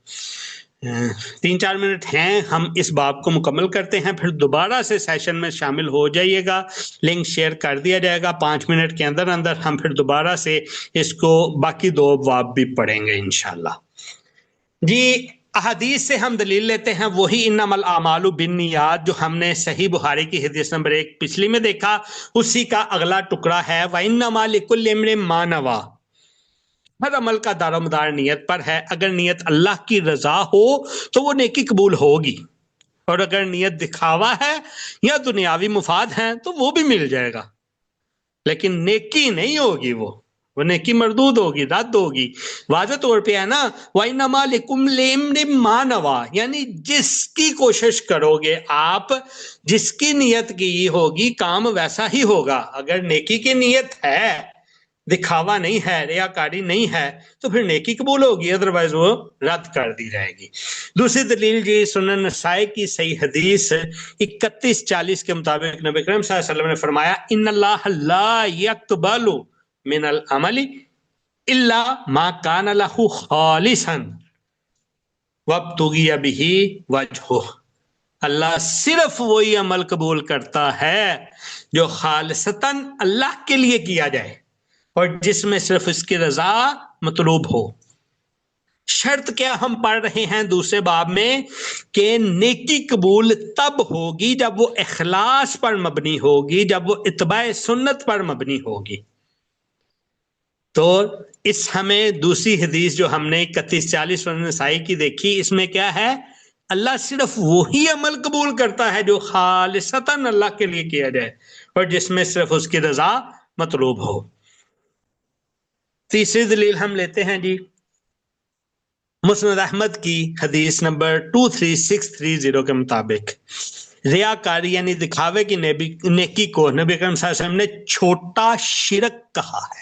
Speaker 1: 3-4 मिनट हैं, हम इस बाब को मुकम्मल करते हैं, फिर दोबारा से सेशन में शामिल हो जाइएगा। लिंक शेयर कर दिया जाएगा। 5 मिनट के अंदर अंदर हम फिर दोबारा से इसको बाकी 2 बाब भी पढ़ेंगे इंशाल्लाह जी। अहदीस से हम दलील लेते हैं, वही इन्नमल आमालु बिन्नियात जो हमने सही बुखारी की हदीस नंबर 1 पिछली में देखा, उसी का अगला टुकड़ा है व इन्नमा लिकुल्लि इम्रिन मा नवा। हर अमल का दारोमदार नियत पर है। अगर नियत अल्लाह की रजा हो तो वो नेकी कबूल होगी, और अगर नियत दिखावा है या दुनियावी मुफाद है तो वो भी मिल जाएगा, लेकिन नेकी नहीं होगी, वो नेकी मरदूद होगी, रद्द होगी। वाज़ेह तौर पे है ना, वइन्नमा लिकुल्लि इम्रिन मा नवा, यानी जिसकी कोशिश करोगे आप, जिसकी नियत की होगी काम वैसा ही होगा। अगर नेकी की नियत है, दिखावा नहीं है, रियाकारी नहीं है, तो फिर नेकी कबूल होगी, अदरवाइज वो रद्द कर दी जाएगी। दूसरी दलील जी सुनन नसाई की सही हदीस 31-40 के मुताबिक नबी करीम सल्लल्लाहु अलैहि वसल्लम ने फरमाया इन्नल्लाह ला यक़बलु मिनल अमली इल्ला मा कान लहु खालिसन वब्तुगिया बिही वजहुह। अल्लाह सिर्फ वही अमल कबूल करता है जो खालिसतन अल्लाह के लिए किया जाए और जिसमें सिर्फ इसकी रजा मतलूब हो। शर्त क्या हम पढ़ रहे हैं दूसरे बाब में कि नेकी कबूल तब होगी जब वो इखलास पर मबनी होगी, जब वो इत्बाए सुन्नत पर मबनी होगी। तो इस हमें दूसरी हदीस जो हमने 31-40 नसाई की देखी, इसमें क्या है, अल्लाह सिर्फ वही अमल कबूल करता है जो खालिसतन अल्लाह के लिए किया जाए और जिसमें सिर्फ उसकी रजा मतलूब हो। तीसरी दलील हम लेते हैं जी मुस्नद अहमद की हदीस नंबर 23630 के मुताबिक, रियाकारी यानी दिखावे की नेकी को नबी अकरम सल्लल्लाहु अलैहि वसल्लम ने छोटा शिरक कहा है,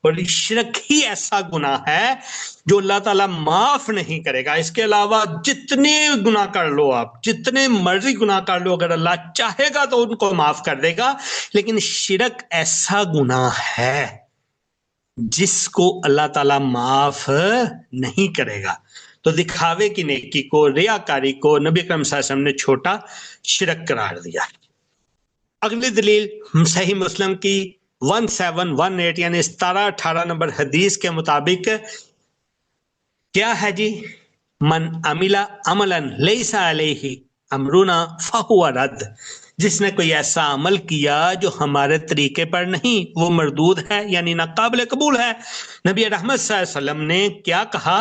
Speaker 1: और शिरक ही ऐसा गुनाह है जो अल्लाह ताला माफ नहीं करेगा। इसके अलावा जितने गुनाह कर लो आप, जितने मर्जी गुनाह कर लो, अगर अल्लाह चाहेगा तो उनको माफ कर देगा, लेकिन शिरक ऐसा गुनाह है जिसको अल्लाह ताला माफ नहीं करेगा। तो दिखावे की नेकी को, रियाकारी को नबी अकरम सल्लल्लाहु अलैहि वसल्लम ने छोटा शिरक करार दिया। अगली दलील सही मुस्लिम की 1718 यानी 17-18 नंबर हदीस के मुताबिक क्या है जी, मन अमिला अमलन लैसा अलैहि अमरुना फहुवा रद्द। जिसने कोई ऐसा अमल किया जो हमारे तरीके पर नहीं, वो मरदूद है, यानी नाकाबिल कबूल है। नबी रहमत सल्लल्लाहु अलैहि वसल्लम ने क्या कहा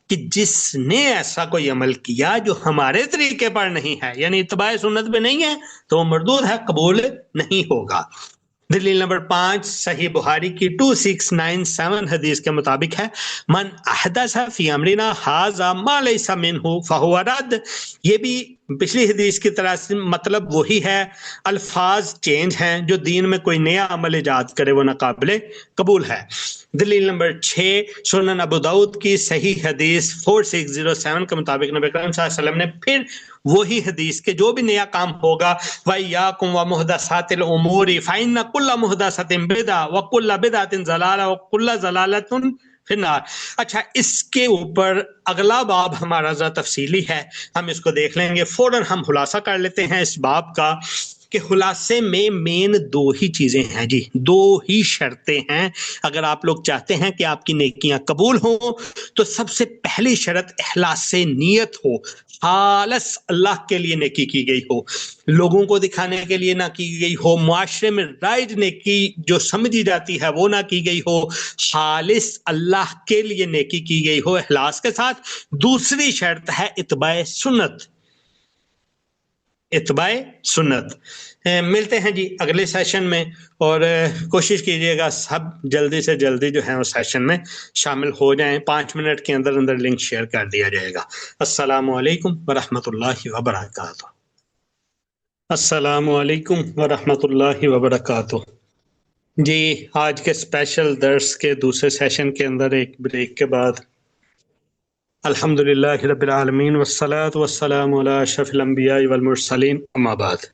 Speaker 1: कि जिसने ऐसा कोई अमल किया जो हमारे तरीके पर नहीं है, यानी इत्बाए सुन्नत में नहीं है, तो वो मरदूद है, कबूल नहीं होगा। दलील नंबर 5 सही बुखारी की 2697 हदीस के मुताबिक है, मन अहदसा फी अमरिना हाजा मा लैसा मिन्हु फहुवा रद्द। ये भी पिछली हदीस की तरह से मतलब वही है, अल्फाज चेंज हैं। जो दीन में कोई नया अमल इजाद करे वो नाकाबिले कबूल है। दलील नंबर 6 सुनन अबू दाऊद की सही हदीस 4607 के मुताबिक नबी करीम सल्लल्लाहु अलैहि वसल्लम ने फिर वही हदीस के जो भी नया काम होगा, वय्याकुम व मुहदसातिल उमूरी फइन्न कुल्ल मुहदसतिन बिदअ व कुल्ल बिदअतिन ज़लाला व कुल्ल ज़लालतुन फिन्नार। अच्छा, इसके ऊपर अगला बाब हमारा ज़रा तफसीली है, हम इसको देख लेंगे। फौरन हम खुलासा कर लेते हैं इस बाब का कि खुलासे में मेन दो ही चीजें हैं जी, दो ही शर्तें हैं। अगर आप लोग चाहते हैं कि आपकी नेकियां कबूल हो तो सबसे पहली शर्त इखलास से नीयत हो, खालस अल्लाह के लिए नेकी की गई हो, लोगों को दिखाने के लिए ना की गई हो, मुआशरे में राइज नेकी जो समझी जाती है वो ना की गई हो, खालिस अल्लाह के लिए नेकी की गई हो इखलास के साथ। दूसरी शर्त है इत्बाए सुन्नत, इत्बाए सुन्नत। मिलते हैं जी अगले सेशन में, और कोशिश कीजिएगा सब जल्दी से जल्दी जो है उस सेशन में शामिल हो जाएं। 5 मिनट के अंदर अंदर लिंक शेयर कर दिया जाएगा। अस्सलामु अलैकुम वरहमतुल्लाहि वबरकातुहू। अस्सलामु अलैकुम वरहमतुल्लाहि वबरकातुहू। जी, आज के स्पेशल दर्स के दूसरे सेशन के अंदर एक ब्रेक के बाद अल्हम्दुलिल्लाहि रब्बिल आलमीन वस्सलातु वस्सलामु अला अशरफिल अंबिया वल मुरसलीन, अम्मा बाद।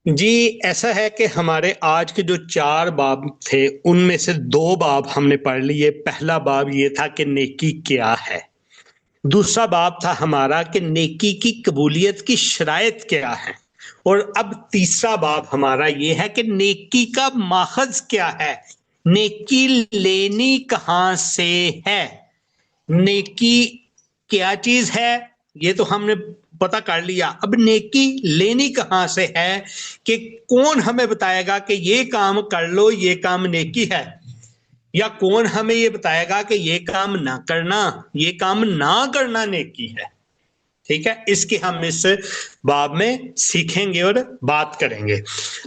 Speaker 1: जी, ऐसा है कि हमारे आज के जो 4 बाब थे उनमें से 2 बाब हमने पढ़ लिए। पहला बाब ये था कि नेकी क्या है, दूसरा बाब था हमारा कि नेकी की कबूलियत की शराइत क्या है, और अब तीसरा बाब हमारा ये है कि नेकी का माखज क्या है, नेकी लेनी कहाँ से है, नेकी क्या चीज है ये तो हमने पता कर लिया। अब नेकी लेनी कहाँ से है, कि कौन हमें बताएगा कि ये काम कर लो ये काम नेकी है, या कौन हमें ये बताएगा कि ये काम ना करना, ये काम ना करना नेकी है। ठीक है, इसकी हम इस बाब में सीखेंगे और बात करेंगे।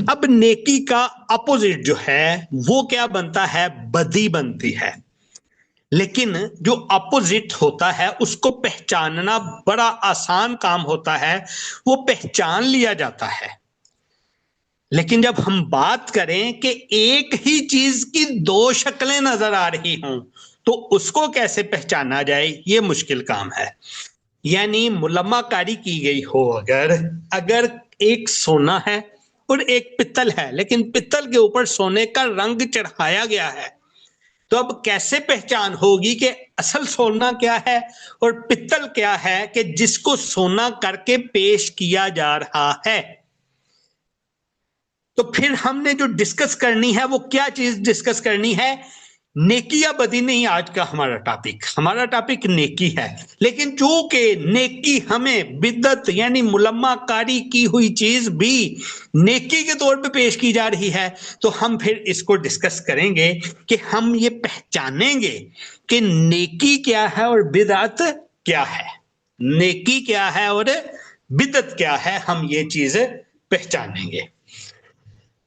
Speaker 1: अब नेकी का अपोजिट जो है वो क्या बनता है, बदी बनती है। लेकिन जो अपोजिट होता है उसको पहचानना बड़ा आसान काम होता है, वो पहचान लिया जाता है। लेकिन जब हम बात करें कि एक ही चीज की 2 शक्लें नजर आ रही हों तो उसको कैसे पहचाना जाए, ये मुश्किल काम है। यानी मुलम्माकारी की गई हो, अगर एक सोना है और एक पित्तल है, लेकिन पित्तल के ऊपर सोने का रंग चढ़ाया गया है, तो अब कैसे पहचान होगी कि असल सोना क्या है और पित्तल क्या है कि जिसको सोना करके पेश किया जा रहा है। तो फिर हमने जो डिस्कस करनी है वो क्या चीज डिस्कस करनी है, नेकी या बदी नहीं। आज का हमारा टॉपिक नेकी है। लेकिन चूंकि नेकी हमें बिदअत यानी मुलम्माकारी की हुई चीज भी नेकी के तौर पे पेश की जा रही है, तो हम फिर इसको डिस्कस करेंगे कि हम ये पहचानेंगे कि नेकी क्या है और बिदअत क्या है, नेकी क्या है और बिदअत क्या है, हम ये चीज पहचानेंगे।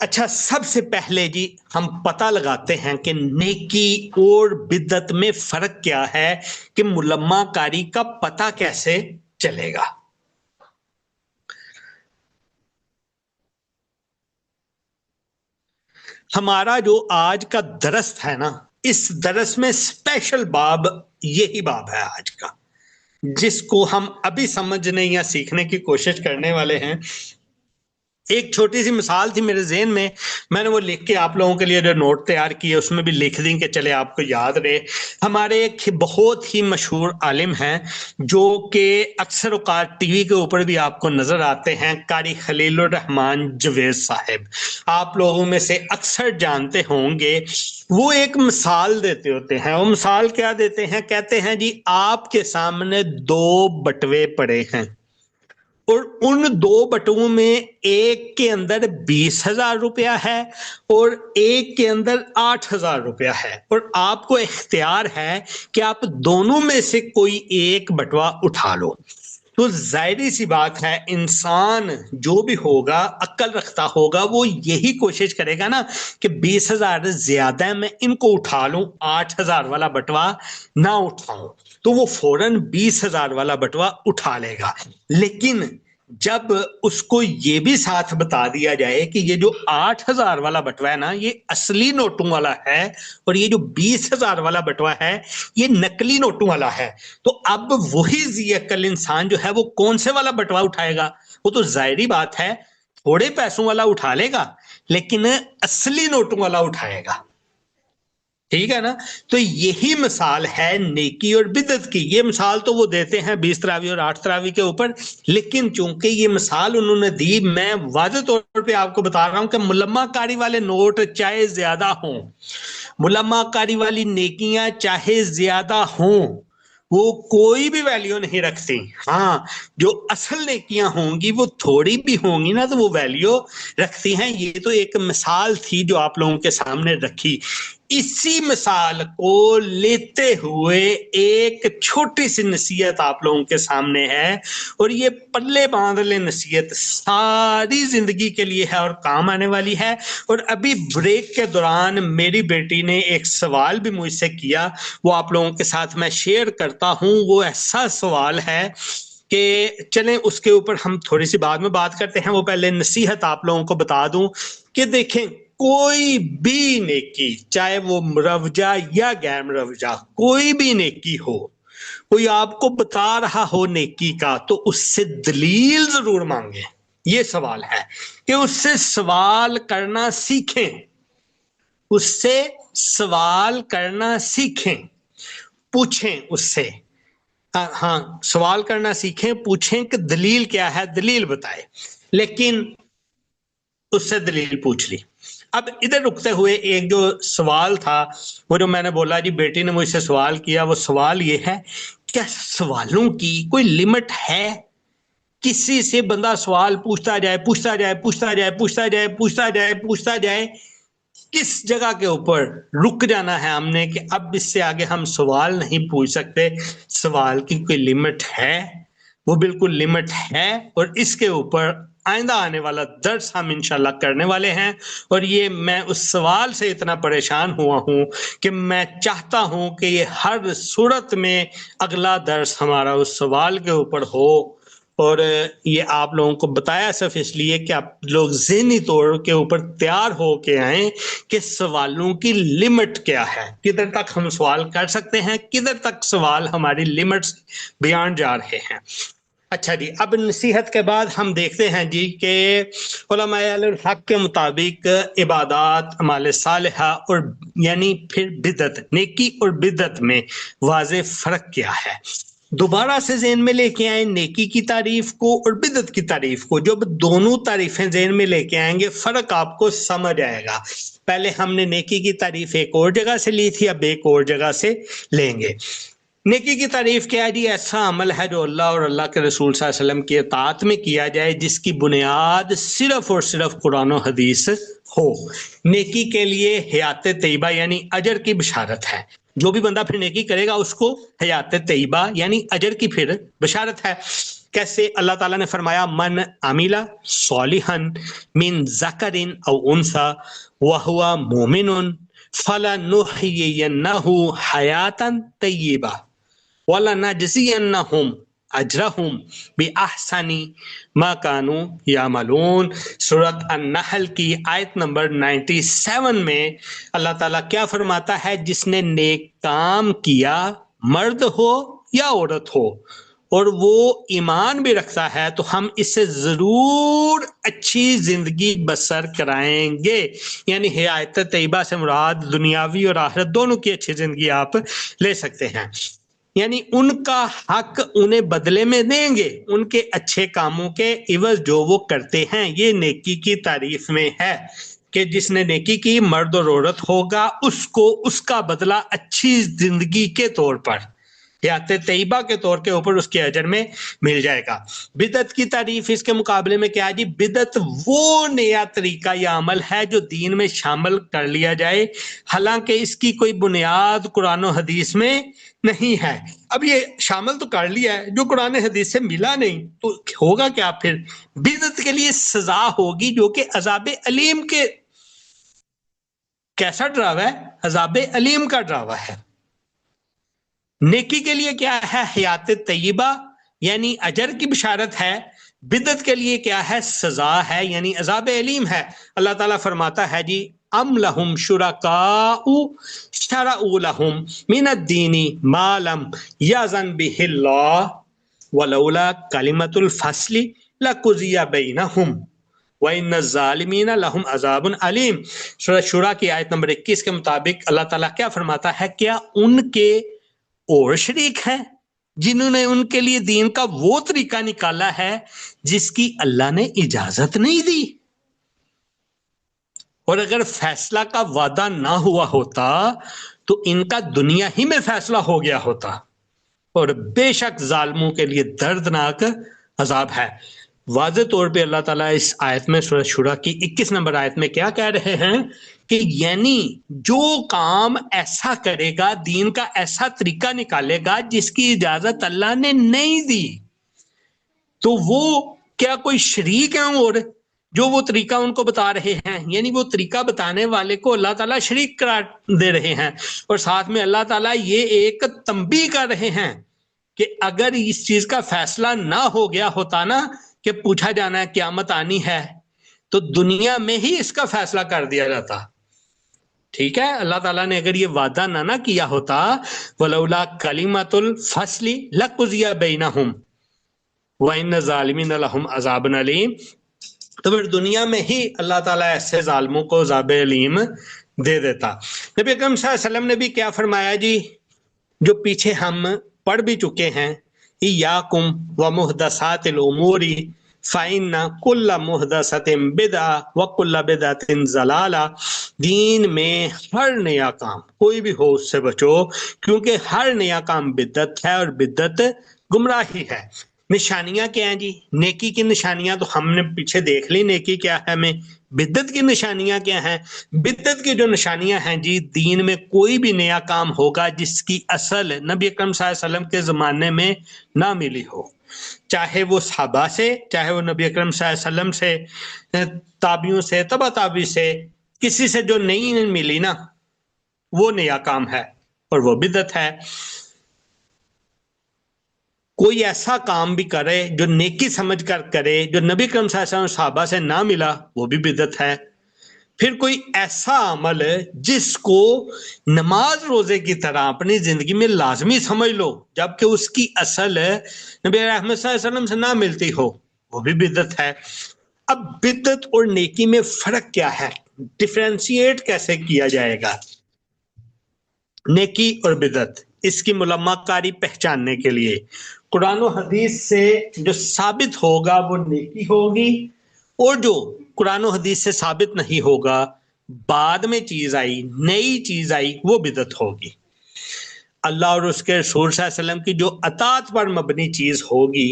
Speaker 1: अच्छा, सबसे पहले जी हम पता लगाते हैं कि नेकी और बिदअत में फर्क क्या है, कि मुलम्माकारी का पता कैसे चलेगा। हमारा जो आज का दरस है ना, इस दरस में स्पेशल बाब यही बाब है आज का, जिसको हम अभी समझने या सीखने की कोशिश करने वाले हैं। एक छोटी सी मिसाल थी मेरे ज़हन में, मैंने वो लिख के आप लोगों के लिए जो नोट तैयार किए उसमें भी लिख दी कि चले आपको याद रहे। हमारे एक बहुत ही मशहूर आलिम हैं जो कि अक्सर औकात टीवी के ऊपर भी आपको नजर आते हैं, कारी खलीलुर रहमान जवेद साहब। आप लोगों में से अक्सर जानते होंगे, वो एक मिसाल देते होते हैं। वो मिसाल क्या देते हैं, कहते हैं जी आपके सामने 2 बटवे पड़े हैं और उन 2 बटुओं में एक के अंदर 20,000 रुपया है और एक के अंदर 8,000 रुपया है, और आपको इख्तियार है कि आप दोनों में से कोई एक बटवा उठा लो। तो जाहिर सी बात है, इंसान जो भी होगा, अक्ल रखता होगा, वो यही कोशिश करेगा ना कि 20,000 ज्यादा है, मैं इनको उठा लूं, 8,000 वाला बटवा ना उठाऊं। तो वो फौरन 20,000 वाला बटवा उठा लेगा। लेकिन जब उसको ये भी साथ बता दिया जाए कि ये जो 8,000 वाला बटवा है ना, ये असली नोटों वाला है, और ये जो 20,000 वाला बटवा है ये नकली नोटों वाला है, तो अब वही ज़ी-अक्ल इंसान जो है वो कौन से वाला बटवा उठाएगा? वो तो जाहिर बात है थोड़े पैसों वाला उठा लेगा, लेकिन असली नोटों वाला उठाएगा। ठीक है ना। तो यही मिसाल है नेकी और बिदत की। ये मिसाल तो वो देते हैं 20 तरावी और 8 तरावी के ऊपर, लेकिन चूंकि ये मिसाल उन्होंने दी, मैं वाज़ेह तौर पे आपको बता रहा हूं कि मुलम्माकारी वाले नोट चाहे ज्यादा हों, मुलम्माकारी वाली नेकियां चाहे ज्यादा हों, वो कोई भी वैल्यू नहीं रखती। हाँ, जो असल नेकियां होंगी वो थोड़ी भी होंगी ना तो वो वैल्यू रखती हैं। ये तो एक मिसाल थी जो आप लोगों के सामने रखी। इसी मिसाल को लेते हुए एक छोटी सी नसीहत आप लोगों के सामने है, और ये पल्ले बांध ले नसीहत, सारी जिंदगी के लिए है और काम आने वाली है। और अभी ब्रेक के दौरान मेरी बेटी ने एक सवाल भी मुझसे किया, वो आप लोगों के साथ मैं शेयर करता हूं। वो ऐसा सवाल है कि चलें उसके ऊपर हम थोड़ी सी बाद में बात करते हैं। वो पहले नसीहत आप लोगों को बता दूं कि देखें, कोई भी नेकी, चाहे वो मुरवजा या गैर मुरवजा, कोई भी नेकी हो, कोई आपको बता रहा हो नेकी का, तो उससे दलील जरूर मांगे। ये सवाल है कि उससे सवाल करना सीखें, उससे सवाल करना सीखें, पूछें उससे। हाँ, सवाल करना सीखें, पूछें कि दलील क्या है, दलील बताए, लेकिन उससे दलील पूछ ली। अब इधर रुकते हुए एक जो सवाल था, वो जो मैंने बोला जी बेटी ने मुझसे सवाल किया, वो सवाल ये है, क्या सवालों की कोई लिमिट है? किसी से बंदा सवाल पूछता जाए, पूछता जाए, पूछता जाए, पूछता जाए, पूछता जाए, पूछता जाए, किस जगह के ऊपर रुक जाना है हमने कि अब इससे आगे हम सवाल नहीं पूछ सकते? सवाल की कोई लिमिट है? वो बिल्कुल लिमिट है, और इसके ऊपर आइंदा आने वाला दर्स हम इंशाल्लाह करने वाले हैं। और ये मैं उस सवाल से इतना परेशान हुआ हूं कि मैं चाहता हूं कि ये हर सूरत में अगला दर्स हमारा उस सवाल के ऊपर हो। और ये आप लोगों को बताया सिर्फ इसलिए कि आप लोग ज़हनी तौर के ऊपर तैयार हो के आए कि सवालों की लिमिट क्या है, किधर तक हम सवाल कर सकते हैं, किधर तक सवाल हमारी लिमिट्स बियॉन्ड जा रहे हैं। अच्छा जी, अब नसीहत के बाद हम देखते हैं जी कि उलमाए अहल हक के मुताबिक इबादत, अमाल सालिहा और यानी फिर बिदत, नेकी और बिदत में वाज़ेह फ़र्क क्या है। दोबारा से ज़हन में लेके आए नेकी की तारीफ को और बिदत की तारीफ को। जब दोनों तारीफें ज़हन में लेके आएंगे, फ़र्क आपको समझ आएगा। पहले हमने नेकी की तारीफ एक और जगह से ली थी, अब एक और जगह से लेंगे। नेकी की तारीफ क्या है जी? ऐसा अमल है जो अल्लाह और अल्लाह के रसूल सल्लल्लाहु अलैहि वसल्लम की इताअत में किया जाए, जिसकी बुनियाद सिर्फ और सिर्फ कुरान और हदीस हो। नेकी के लिए हयात तैयबा यानी अजर की बिशारत है। जो भी बंदा फिर नेकी करेगा उसको हयात तैयबा यानी अजर की फिर बिशारत है। कैसे? अल्लाह ताला ने फरमाया, मन अमिला सॉलिहन मिन ज़करिन औ उनसा व हुवा मुमिनुन फलनुहयियन्नहु हयातन तय्यिबा वलनजज़ियन्नहुम अजरहुम बिअहसनी मा कानू यामलून। सूरत अन-नहल की आयत नंबर 97 में अल्लाह ताला क्या फरमाता है? जिसने नेक काम किया, मर्द हो या औरत हो, और वो ईमान भी रखता है, तो हम इससे जरूर अच्छी जिंदगी बसर कराएंगे। यानी हयात तैयबा से मुराद दुनियावी और आखिरत दोनों की अच्छी जिंदगी आप ले सकते हैं। यानी उनका हक उन्हें बदले में देंगे, उनके अच्छे कामों के इवज जो वो करते हैं। ये नेकी की तारीफ में है कि जिसने नेकी की, मर्द और औरत होगा, उसको उसका बदला अच्छी जिंदगी के तौर पर, हयात तैयबा के तौर के ऊपर उसके अजर में मिल जाएगा। बिदत की तारीफ इसके मुकाबले में क्या है जी? बिदत वो नया तरीका या अमल है जो दीन में शामिल कर लिया जाए, हालांकि इसकी कोई बुनियाद कुरान और हदीस में नहीं है। अब ये शामिल तो कर लिया है, जो कुरान हदीस से मिला नहीं, तो होगा क्या फिर? बिदत के लिए सजा होगी जो कि अजाब अलीम के, कैसा डरावा है? अजाब अलीम का डरावा है। नेकी के लिए क्या है? हयात तैयबा यानी अजर की बिशारत है। बिदत के लिए क्या है? सजा है, यानी अजाब अलीम है। अल्लाह ताला फरमाता है जी, अम लहुम शुरकाउ शरउ लहुम मिनद्दीनी मा लम यज़न बिहिल्लाह वलौला कलिमतुल फस्ली लकुज़िया बैनहुम व इन्न ज़ालिमीना लहुम अज़ाबुन अलीम। सूरह शुरा की आयत नंबर 21 के मुताबिक अल्लाह ताला क्या फरमाता है, क्या उनके और शरीक हैं जिन्होंने उनके लिए दीन का वो तरीका निकाला है जिसकी अल्लाह ने इजाजत नहीं दी। और अगर फैसला का वादा ना हुआ होता तो इनका दुनिया ही में फैसला हो गया होता। और बेशक जालिमों के लिए दर्दनाक अजाब है। वाज़े तौर पे अल्लाह ताला इस आयत में सूरह शुरा की 21 नंबर आयत में क्या कह रहे हैं कि यानी जो काम ऐसा करेगा, दीन का ऐसा तरीका निकालेगा जिसकी इजाजत अल्लाह ने नहीं दी, तो वो क्या कोई शरीक है और जो वो तरीका उनको बता रहे हैं, यानी वो तरीका बताने वाले को अल्लाह ताला शरीक करार दे रहे हैं। और साथ में अल्लाह ताला ये एक तंबीह कर रहे हैं कि अगर इस चीज का फैसला ना हो गया होता ना कि पूछा जाना है, क़यामत आनी है, तो दुनिया में ही इसका फैसला कर दिया जाता। ठीक है, अल्लाह ताला ने अगर ये वादा ना किया होता, वलौला कलिमतुल फसली लकुज़िया बैनहुम व इन्न ज़ालिमीन लहुम अज़ाबुन अलीम, तो फिर दुनिया में ही अल्लाह ताला ऐसे जालिमों को अज़ाब अलीम दे देता। नबी अकरम सल्लल्लाहु अलैहि वसल्लम ने भी क्या फरमाया जी, जो पीछे हम पढ़ भी चुके हैं, इय्याकुम व मुहदसातिल उमूरी फ़इन्ना कुल्ला मुहदसतिन बिदअ व कुल्ला बिदअतिन ज़लाला। दीन में हर नया काम कोई भी हो उससे बचो, क्योंकि हर नया काम बिदअत है और बिदअत गुमराही है। निशानियां क्या हैं जी? नेकी की निशानियां तो हमने पीछे देख ली, नेकी क्या है हमें। बिद्दत की निशानियां क्या हैं? बिद्दत की जो निशानियां हैं जी, दीन में कोई भी नया काम होगा जिसकी असल नबी अकरम सल्लल्लाहु अलैहि वसल्लम के ज़माने में ना मिली हो, चाहे वो सहाबा से, चाहे वो नबी अकरम सल्लल्लाहु अलैहि वसल्लम से, ताबियों से, तबा ताबी से, किसी से जो नहीं मिली ना, वो नया काम है और वो बिद्दत है। कोई ऐसा काम भी करे जो नेकी समझ कर करे, जो नबी अकरम सल्लल्लाहु अलैहि वसल्लम सहाबा से ना मिला, वो भी बिदअत है। फिर कोई ऐसा अमल जिसको नमाज रोजे की तरह अपनी जिंदगी में लाजमी समझ लो, जबकि उसकी असल नबी रहमत सल्लल्लाहु अलैहि वसल्लम से ना मिलती हो, वो भी बिदअत है। अब बिदअत और नेकी में फर्क क्या है, डिफरेंशिएट कैसे किया जाएगा नेकी और बिदअत, इसकी मुलम्माकारी पहचानने के लिए कुरान और हदीस से जो साबित होगा वो नेकी होगी, और जो कुरान और हदीस से साबित नहीं होगा, बाद में चीज आई, नई चीज आई, वो बिदअत होगी। अल्लाह और उसके रसूल सल्लल्लाहु अलैहि वसल्लम की जो अतात पर मबनी चीज होगी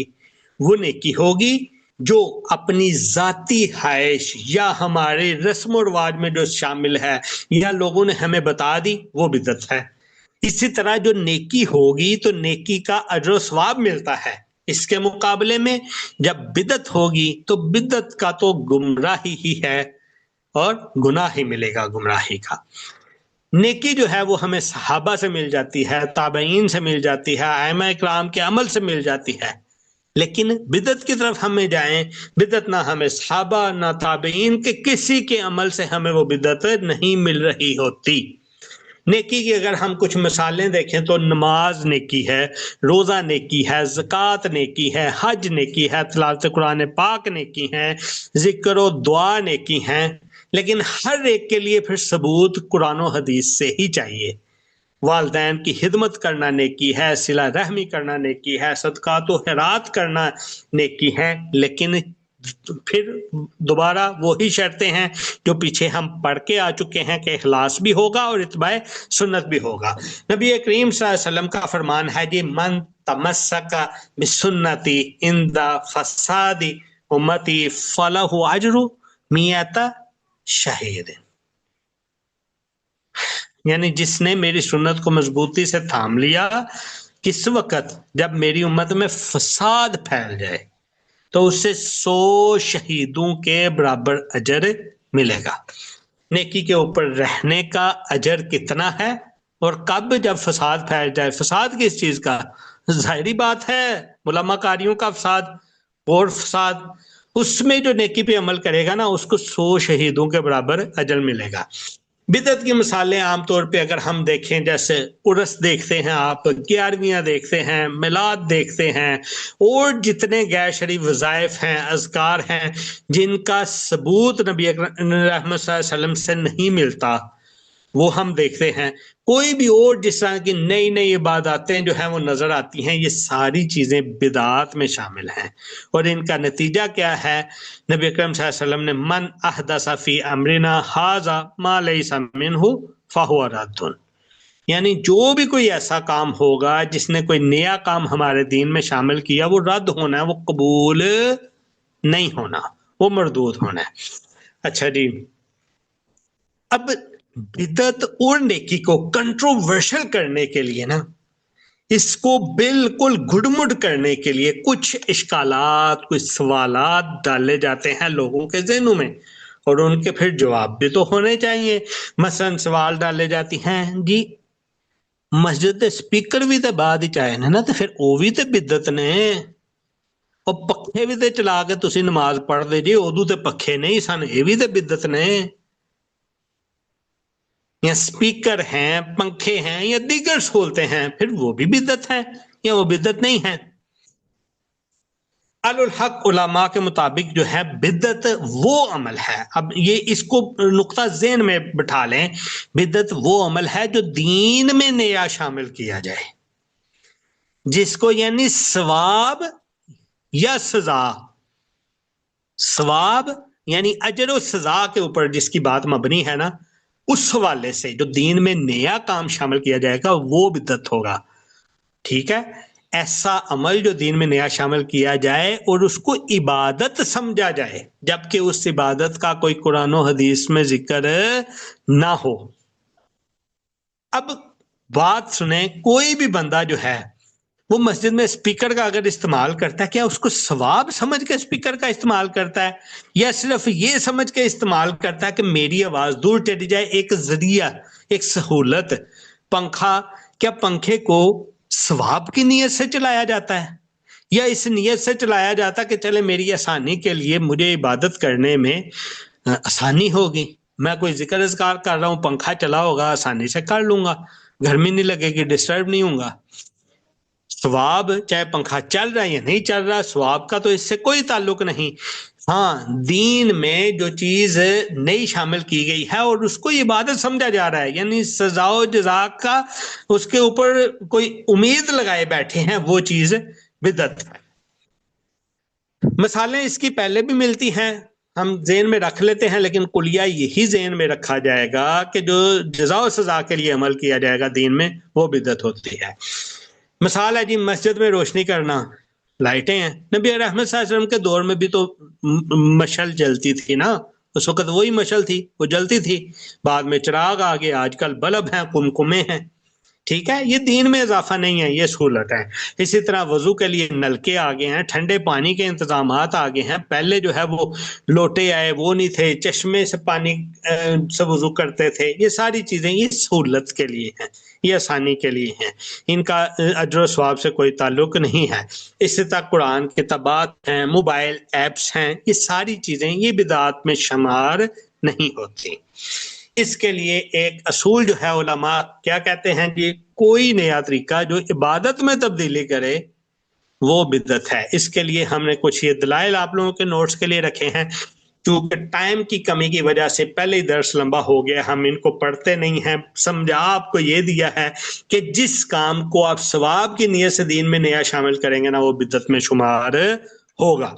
Speaker 1: वो नेकी होगी। जो अपनी जाती ख्वाहिश या हमारे रस्म और रिवाज में जो शामिल है या लोगों ने हमें बता दी, वो बिदअत है। इसी तरह जो नेकी होगी तो नेकी का अजर सवाब मिलता है, इसके मुकाबले में जब बिदअत होगी तो बिदअत का तो गुमराही ही है और गुनाह ही मिलेगा गुमराही का। नेकी जो है वो हमें सहाबा से मिल जाती है, ताबईन से मिल जाती है, आइमा इकराम के अमल से मिल जाती है, लेकिन बिदअत की तरफ हमें जाएं, बिदअत ना हमें सहाबा ना ताबईन के किसी के अमल से हमें वो बिदअत नहीं मिल रही होती। नेकी की अगर हम कुछ मिसालें देखें तो नमाज नेकी है, रोज़ा नेकी है, ज़कात नेकी है, हज नेकी है, तिलावत कुरान पाक नेकी है, जिक्र और दुआ नेकी है, लेकिन हर एक के लिए फिर सबूत कुरान और हदीस से ही चाहिए। वालिदैन की खिदमत करना नेकी है, सिला रहमी करना नेकी है, सदकात व खैरात करना नेकी है, लेकिन फिर दोबारा वही शर्तें हैं जो पीछे हम पढ़ के आ चुके हैं कि इखलास भी होगा और इत्बाए सुन्नत भी होगा। नबी करीम सल्लल्लाहु अलैहि वसल्लम का फरमान है जी, मन तमस्सका बिसुन्नती इंदा फसादी उम्मती फलहु अजरु मियता शहीद। यानी जिसने मेरी सुन्नत को मजबूती से थाम लिया, किस वक्त जब मेरी उम्मत में फसाद फैल जाए, तो उससे 100 शहीदों के बराबर अजर मिलेगा। नेकी के ऊपर रहने का अजर कितना है और कब, जब फसाद फैल जाए। फसाद किस चीज का? जाहिरी बात है मुलम्माकारियों का फसाद और फसाद, उसमें जो नेकी पे अमल करेगा ना, उसको 100 शहीदों के बराबर अजर मिलेगा। बिदत की मिसालें आमतौर पे अगर हम देखें, जैसे उर्स देखते हैं, आप 11वियाँ देखते हैं, मिलाद देखते हैं, और जितने गैर शरीफ वज़ाइफ हैं, अज़कार हैं, जिनका सबूत नबी अकरम रहमत सल्लल्लाहु अलैहि वसल्लम से नहीं मिलता, वो हम देखते हैं। कोई भी और जिस तरह की नई नई इबादतें जो हैं वो नजर आती हैं, ये सारी चीजें बिदात में शामिल हैं। और इनका नतीजा क्या है? नबी अकरम सल्लल्लाहु अलैहि वसल्लम ने मन अहदसा फी अमरिना हाजा मा लैसा मिनहु फहुवा रद्दुन, यानी जो भी कोई ऐसा काम होगा जिसने कोई नया काम हमारे दीन में शामिल किया, वो रद्द होना है, वो कबूल नहीं होना, वो मरदूद होना है। अच्छा जी, अब बिदत और नेकी को कंट्रोवर्शियल करने के लिए ना, इसको बिल्कुल घुड़मुड़ करने के लिए कुछ इश्कालात, कुछ सवालात डाले जाते हैं लोगों के ज़हनों में, और उनके फिर जवाब भी तो होने चाहिए। मसलन सवाल डाले जाती हैं, जी मस्जिद दे स्पीकर भी तो बाद ही आए ने ना, तो फिर वो भी तो बिदत ने, और पखे भी तो चला के तुसी नमाज पढ़ते जी, उदू तो पखे नहीं सन, ये भी तो बिदत ने। या स्पीकर हैं, पंखे हैं, या दीगर सहूलतें हैं, फिर वो भी बिदत है या वो बिदत नहीं है? अल हक उलमा के मुताबिक जो है बिदत वो अमल है, अब ये इसको नुक्ता ज़हन में बिठा लें, बिदत वो अमल है जो दीन में नया शामिल किया जाए, जिसको यानी सवाब या सजा, सवाब यानी अजर और सजा के ऊपर जिसकी बात मबनी है ना, उस हवाले से जो दीन में नया काम शामिल किया जाएगा वो बिदत होगा। ठीक है, ऐसा अमल जो दीन में नया शामिल किया जाए और उसको इबादत समझा जाए, जबकि उस इबादत का कोई कुरान और हदीस में जिक्र ना हो। अब बात सुने, कोई भी बंदा जो है वो मस्जिद में स्पीकर का अगर इस्तेमाल करता है, क्या उसको सवाब समझ के स्पीकर का इस्तेमाल करता है, या सिर्फ ये समझ के इस्तेमाल करता है कि मेरी आवाज दूर चली जाए, एक जरिया, एक सहूलत? पंखा, क्या पंखे को सवाब की नीयत से चलाया जाता है, या इस नीयत से चलाया जाता है कि चले मेरी आसानी के लिए, मुझे इबादत करने में आसानी होगी, मैं कोई जिक्र अज़कार कर रहा हूँ, पंखा चला होगा, आसानी से कर लूंगा, गर्मी नहीं लगेगी, डिस्टर्ब नहीं होऊंगा। स्वाब चाहे पंखा चल रहा है या नहीं चल रहा, स्वाब का तो इससे कोई ताल्लुक नहीं। हाँ, दीन में जो चीज नई शामिल की गई है और उसको इबादत समझा जा रहा है, यानी सजाओ जजा का उसके ऊपर कोई उम्मीद लगाए बैठे हैं, वो चीज बिदअत है। मिसालें इसकी पहले भी मिलती हैं, हम जेन में रख लेते हैं, लेकिन कुलिया यही जेन में रखा जाएगा कि जो जजा और सजा के लिए अमल किया जाएगा दीन में, वो बिदअत होती है। मिसाल है जी, मस्जिद में रोशनी करना, लाइटें हैं, नबी रहमत सल्लल्लाहु अलैहि वसल्लम के दौर में भी तो मशल जलती थी ना, उस वक्त वही मशल थी, वो जलती थी, बाद में चिराग आ गए, आजकल बल्ब हैं, कुमकुमे हैं। ठीक है, ये दीन में इजाफा नहीं है, ये सहूलत है। इसी तरह वजू के लिए नलके आ गए हैं, ठंडे पानी के इंतजाम आ गए हैं, पहले जो है वो लोटे आए, वो नहीं थे, चश्मे से पानी से वजू करते थे। ये सारी चीजें ये सहूलत के लिए हैं, ये आसानी के लिए हैं, इनका अजर व सवाब से कोई ताल्लुक नहीं है। इसी तरह कुरान किताबात हैं, मोबाइल ऐप्स हैं, ये सारी चीजें ये बिदात में शुमार नहीं होती। इसके लिए एक असूल जो है, उलमा क्या कहते हैं कि कोई नया तरीका जो इबादत में तब्दीली करे वो बिदअत है। इसके लिए हमने कुछ ये दलाइल आप लोगों के नोट्स के लिए रखे हैं, क्योंकि टाइम की कमी की वजह से पहले ही दर्स लंबा हो गया, हम इनको पढ़ते नहीं हैं। समझा आपको ये दिया है कि जिस काम को आप सवाब की नीयत से दीन में नया शामिल करेंगे ना, वो बिदअत में शुमार होगा।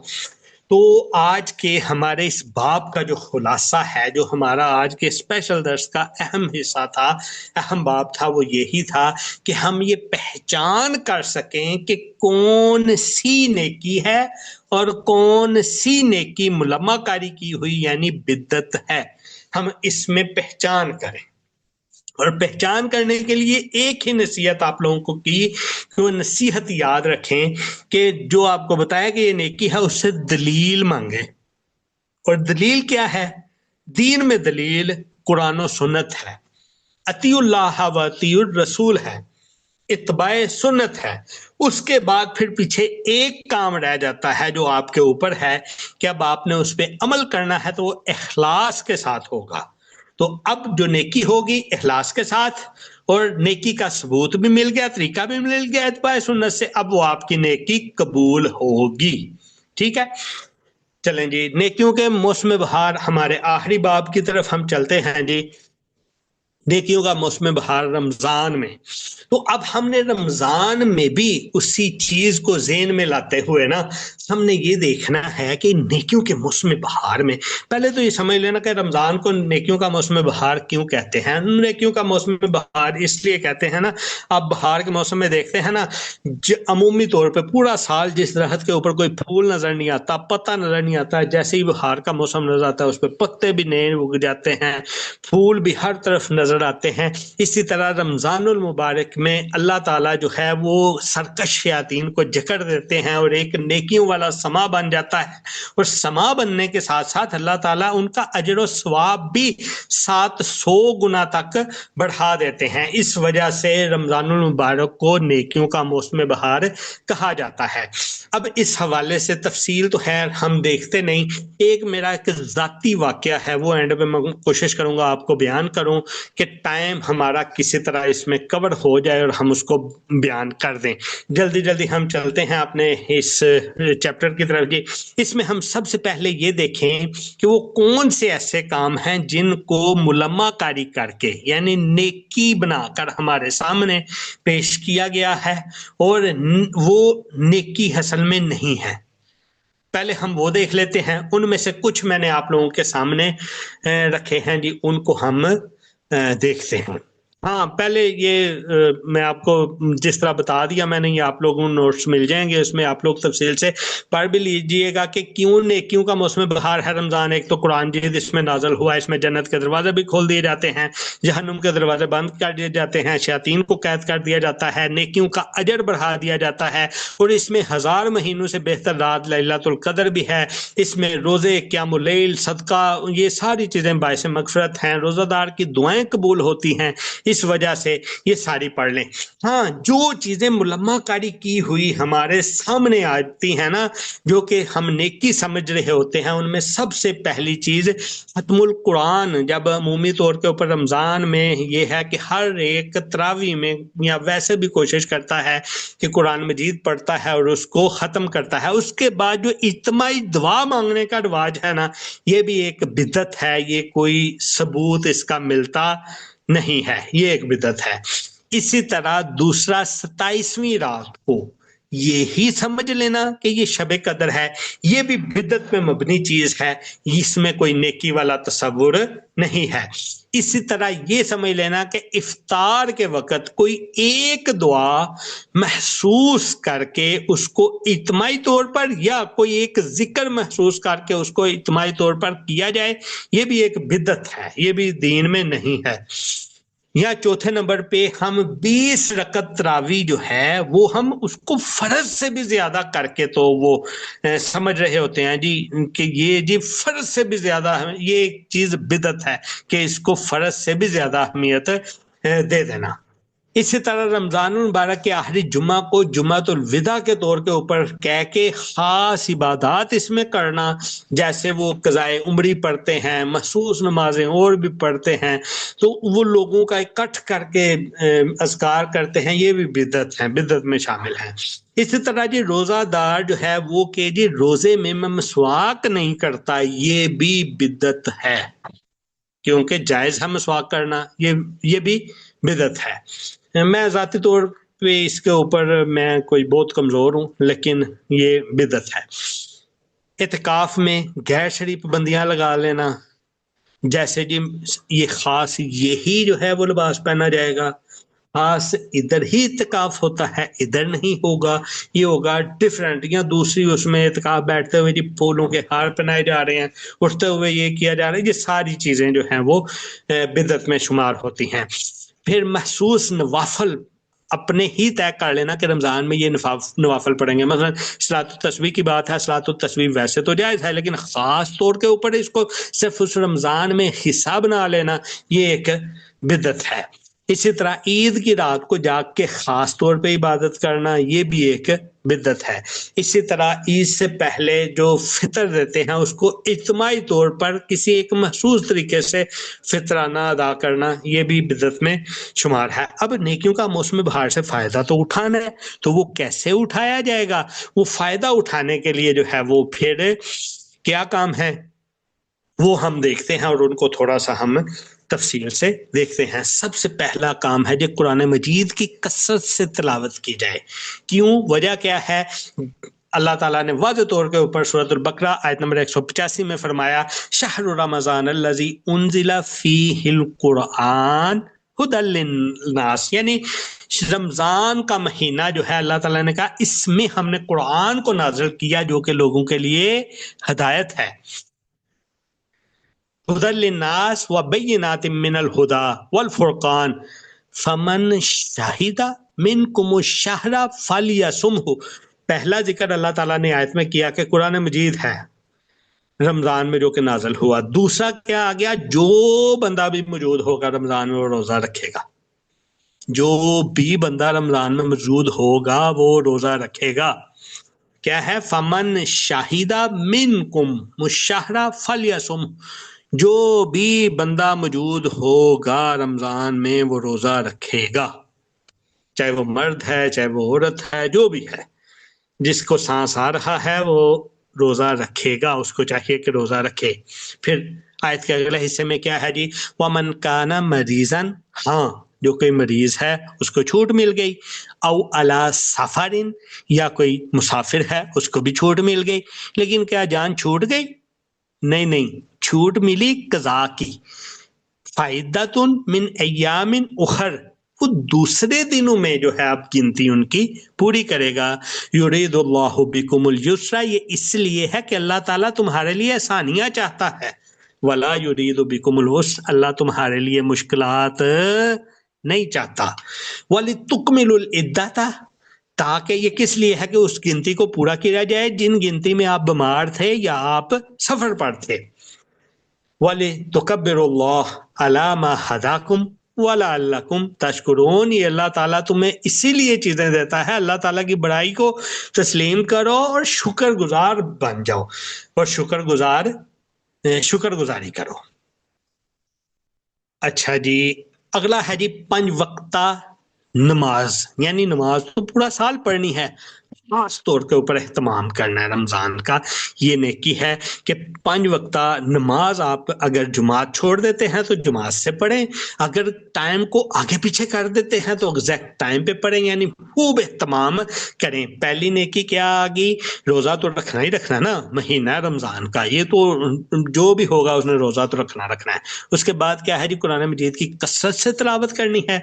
Speaker 1: तो आज के हमारे इस बाब का जो खुलासा है, जो हमारा आज के स्पेशल दर्स का अहम हिस्सा था, अहम बाब था, वो यही था कि हम ये पहचान कर सकें कि कौन सी नेकी है और कौन सी नेकी मुलम्माकारी की हुई यानी बिद्दत है, हम इसमें पहचान करें। और पहचान करने के लिए एक ही नसीहत आप लोगों को की कि वो नसीहत याद रखें कि जो आपको बताया कि ये नेकी है, उससे दलील मांगे। और दलील क्या है? दीन में दलील कुरान और सुन्नत है, अतीउल्लाह व अतीउर रसूल है, इत्बाए सुन्नत है। उसके बाद फिर पीछे एक काम रह जाता है जो आपके ऊपर है कि अब आपने उस पर अमल करना है, तो वो इखलास के साथ होगा। तो अब जो नेकी होगी इखलास के साथ और नेकी का सबूत भी मिल गया, तरीका भी मिल गया इत्बाए सुन्नत से, अब वो आपकी नेकी कबूल होगी। ठीक है, चलें जी, नेकियों के मौसम बहार, हमारे आखिरी बाब की तरफ हम चलते हैं जी। नेकियों का मौसम बहार रमजान में, तो अब हमने रमजान में भी उसी चीज को ज़हन में लाते हुए ना हमने ये देखना है कि नेकियों के मौसम बहार में, पहले तो ये समझ लेना कि रमजान को नेकियों का मौसम बहार क्यों कहते हैं। नेकियों का मौसम बहार इसलिए कहते हैं ना, आप बहार के मौसम में देखते हैं ना, अमूमी तौर पे पूरा साल जिस दरख्त के ऊपर कोई फूल नजर नहीं आता, पत्ता नजर नहीं आता, जैसे ही बहार का मौसम नजर आता है उस पर पत्ते भी नए उग जाते हैं, फूल भी हर तरफ नजर आते हैं। इसी तरह रमजानुल मुबारक में अल्लाह ताला जो है वो सरकश शयातीन को जकड़ देते हैं और एक नेकियों वाला समा बन जाता है, और समा बनने के साथ साथ अल्लाह ताला उनका अजर व सवाब भी 700 गुना तक बढ़ा देते हैं। इस वजह से रमजानुल मुबारक को नेकियों का मौसम बहार कहा जाता है। अब इस हवाले से तफसील तो है हम देखते नहीं, एक मेरा एक जाती वाकया है वो एंड पे मैं कोशिश करूंगा आपको बयान करूं कि टाइम हमारा किसी तरह इसमें कवर हो जाए और हम उसको बयान कर दें। जल्दी जल्दी हम चलते हैं अपने इस चैप्टर की तरफ जी। इसमें हम सबसे पहले ये देखें कि वो कौन से ऐसे काम हैं जिनको मुलम्माकारी करके यानी नेकी बनाकर हमारे सामने पेश किया गया है और वो नेकी असल में नहीं है। पहले हम वो देख लेते हैं, उनमें से कुछ मैंने आप लोगों के सामने रखे हैं जी, उनको हम देखते हैं। हाँ, पहले ये मैं आपको जिस तरह बता दिया मैंने, ये आप लोगों को नोट्स मिल जाएंगे, उसमें आप लोग तफसील से पढ़ भी लीजिएगा कि क्यों नेकियों का मौसम बहार है रमजान। एक तो कुरान जीद इसमें नाजल हुआ, इसमें जन्नत के दरवाजे भी खोल दिए जाते हैं, जहन्नुम के दरवाजे बंद कर दिए जाते हैं, शयातीन को कैद कर दिया जाता है, नेकियों का अजर बढ़ा दिया जाता है, और इसमें 1000 महीनों से बेहतर रात लैलतुल कदर भी है। इसमें रोजे, क़यामुल लैल, सदका, ये सारी चीजें बाइस मगफिरत हैं, रोजादार की दुआएं कबूल होती हैं, इस वजह से ये सारी पढ़ लें। हाँ, जो चीजें मुलम्माकारी की हुई हमारे सामने आती हैं ना, जो कि हम नेकी समझ रहे होते हैं, उनमें सबसे पहली चीज खत्मुल कुरान। जब अमूमी तौर के ऊपर रमजान में ये है कि हर एक तरावी में या वैसे भी कोशिश करता है कि कुरान मजीद पढ़ता है और उसको खत्म करता है। उसके बाद जो इज्तिमाई दुआ मांगने का रिवाज है ना, ये भी एक बिदअत है, ये कोई सबूत इसका मिलता नहीं है, ये एक बिदअत है। इसी तरह दूसरा 27वीं रात को ये ही समझ लेना कि ये शब कदर है, ये भी बिदअत में मबनी चीज है, इसमें कोई नेकी वाला तसव्वुर नहीं है। इसी तरह ये समझ लेना कि इफ्तार के वक्त कोई एक दुआ महसूस करके उसको इज्तिमाई तौर पर या कोई एक जिक्र महसूस करके उसको इज्तिमाई तौर पर किया जाए, ये भी एक बिदअत है, ये भी दीन में नहीं है। या चौथे नंबर पे हम 20 रकत तरावी जो है वो हम उसको फर्ज से भी ज्यादा करके तो वो समझ रहे होते हैं जी कि ये जी फर्ज से भी ज्यादा, ये एक चीज बिदअत है कि इसको फर्ज से भी ज्यादा अहमियत दे देना। इसी तरह रमजान मुबारक के आखिरी जुम्मा को जुम्मतुल विदा के तौर के ऊपर कह के खास इबादत इसमें करना, जैसे वो कज़ाए उम्री पढ़ते हैं, मखसूस नमाजें और भी पढ़ते हैं, तो वो लोगों का इकट्ठ करके अज़कार करते हैं, ये भी बिदअत है, बिदअत में शामिल है। इसी तरह जी रोजादार जो है वो के जी रोजे में मैं मसवाक नहीं करता, ये भी बिदअत है, क्योंकि जायज है मसवाक करना, ये भी बिदअत है। मैं ज़ाती तौर पे इसके ऊपर मैं कोई बहुत कमज़ोर हूँ, लेकिन ये बिदअत है। इत्काफ में गैर शरई पाबंदियाँ लगा लेना, जैसे जी ये खास यही जो है वो लिबास पहना जाएगा, खास इधर ही इत्काफ होता है, इधर नहीं होगा, ये होगा डिफरेंट। या दूसरी उसमें इत्काफ बैठते हुए जी फूलों के हार पहनाए जा रहे हैं, उठते हुए ये किया जा रहा है, ये सारी चीज़ें जो हैं वो बिदअत में शुमार होती हैं। फिर महसूस नवाफल अपने ही तय कर लेना कि रमजान में ये नवाफल पढ़ेंगे। मतलब सलातुत तस्बीह की बात है, सलातुत तस्बीह वैसे तो जायज़ है, लेकिन ख़ास तौर के ऊपर इसको सिर्फ उस रमजान में हिस्सा बना लेना, ये एक बिदअत है। इसी तरह ईद की रात को जाग के खास तौर पे इबादत करना, ये भी एक बिदअत है। इसी तरह ईद से पहले जो फितर देते हैं उसको इज्तिमाई तौर पर किसी एक महसूस तरीके से फितराना अदा करना, ये भी बिदअत में शुमार है। अब नेकियों का मौसम बहार से फायदा तो उठाना है, तो वो कैसे उठाया जाएगा? वो फायदा उठाने के लिए जो है वो फिर क्या काम है वो हम देखते हैं और उनको थोड़ा सा हम तफसील से देखते हैं। सबसे पहला काम है जो कुरान मजीद की कसरत से तिलावत की जाए। क्यों? वजह क्या है? अल्लाह ताला ने वाज़ेह तौर के ऊपर सूरत अल-बकरा आयत नंबर 185 में फरमाया, शहरु रमज़ान अल्लज़ी उन्ज़िला फ़ीहिल कुरआन हुदल लिन्नास, यानी रमजान का महीना जो है अल्लाह ताला ने कहा इसमें हमने कुरान को नाज़िल किया जो कि लोगों के लिए हिदायत है। हुदल लिन्नास व बय्यिनातिम मिनल हुदा वल फुरकान फमन शाहिदा मिनकुम शहरा फलियसुमहु। पहला जिक्र अल्लाह ताला ने आयत में किया कि कुरान मजीद है रमजान में जो कि नाज़िल हुआ। दूसरा क्या आ गया? जो बंदा भी मौजूद होगा रमजान में वो रोजा रखेगा। जो भी बंदा रमजान में मौजूद होगा वो रोजा रखेगा। क्या है? फमन शाहिदा मिनकुम मुशहरा फलियसुम, जो भी बंदा मौजूद होगा रमजान में वो रोजा रखेगा, चाहे वो मर्द है चाहे वो औरत है, जो भी है, जिसको सांस आ रहा है वो रोजा रखेगा, उसको चाहिए कि रोजा रखे। फिर आयत के अगले हिस्से में क्या है जी? वमन काना मरीजन, हाँ जो कोई मरीज है उसको छूट मिल गई, औ अला सफरिन, या कोई मुसाफिर है उसको भी छूट मिल गई। लेकिन क्या जान छूट गई? नहीं नहीं, छूट मिली कज़ा की। फायदतुन मिन अय्यामिन उखर, वो दूसरे दिनों में जो है आप गिनती उनकी पूरी करेगा। युरीदुल्लाहु बिकुमुल युस्रा, ये इसलिए है कि अल्लाह ताला तुम्हारे लिए आसानियां चाहता है। वला युरीदु बिकुमुल उस्र, अल्लाह तुम्हारे लिए मुश्किलात नहीं चाहता। वलितुकमिलुल इद्दता, ताकि ये किस लिए है कि उस गिनती को पूरा किया जाए जिन गिनती में आप बीमार थे या आप सफर पर थे। वलितुकब्बिरुल्लाह अला मा हदाकुम वलअल्लकुम तशकुरून, ये अल्लाह ताला तुम्हें इसीलिए चीजें देता है, अल्लाह ताला की बड़ाई को तस्लीम करो और शुक्रगुजार बन जाओ और शुक्रगुजारी करो। अच्छा जी, अगला है जी पंज वक्ता नमाज, यानी नमाज तो पूरा साल पढ़नी है, खास तौर के ऊपर एहतमाम करना है रमजान का। ये नेकी है कि 5 वक्ता नमाज आप अगर जुमात छोड़ देते हैं तो जुमात से पढ़ें, अगर टाइम को आगे पीछे कर देते हैं तो एग्जैक्ट टाइम पे पढ़ें, यानी खूब एहतमाम करें। पहली नेकी क्या आ गई? रोजा तो रखना ही रखना ना, महीना रमजान का, ये तो जो भी होगा उसने रोजा तो रखना है। उसके बाद क्या है जी? कुरान मजीद की कसरत से तिलावत करनी है,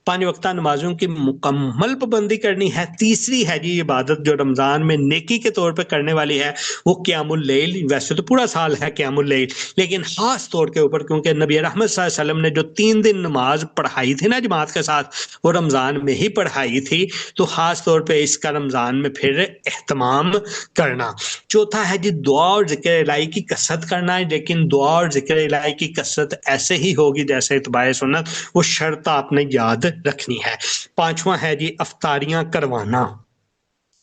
Speaker 1: 5 वक्ता नमाजों की मुकम्मल पाबंदी करनी है। तीसरी है जी इबादत जो रमजान में नेकी के तौर पे करने वाली है वो क़यामुल लैल। वैसे तो पूरा साल है क़यामुल लैल, लेकिन खास तौर के ऊपर क्योंकि नबी रहमत सल्लल्लाहु अलैहि वसल्लम ने जो 3 दिन नमाज पढ़ाई थी ना जमात के साथ, वो रमजान में ही पढ़ाई थी, तो खास तौर पे इसका रमजान में फिर एहतमाम करना। चौथा है जी दुआ और जिक्र इलाही की कसरत करना है, लेकिन दुआ और जिक्र इलाही की कसरत ऐसे ही होगी जैसे इत्बाए सुन्नत, वो शर्त आपने याद रखनी है। पांचवा है जी अफ्तारियां करवाना,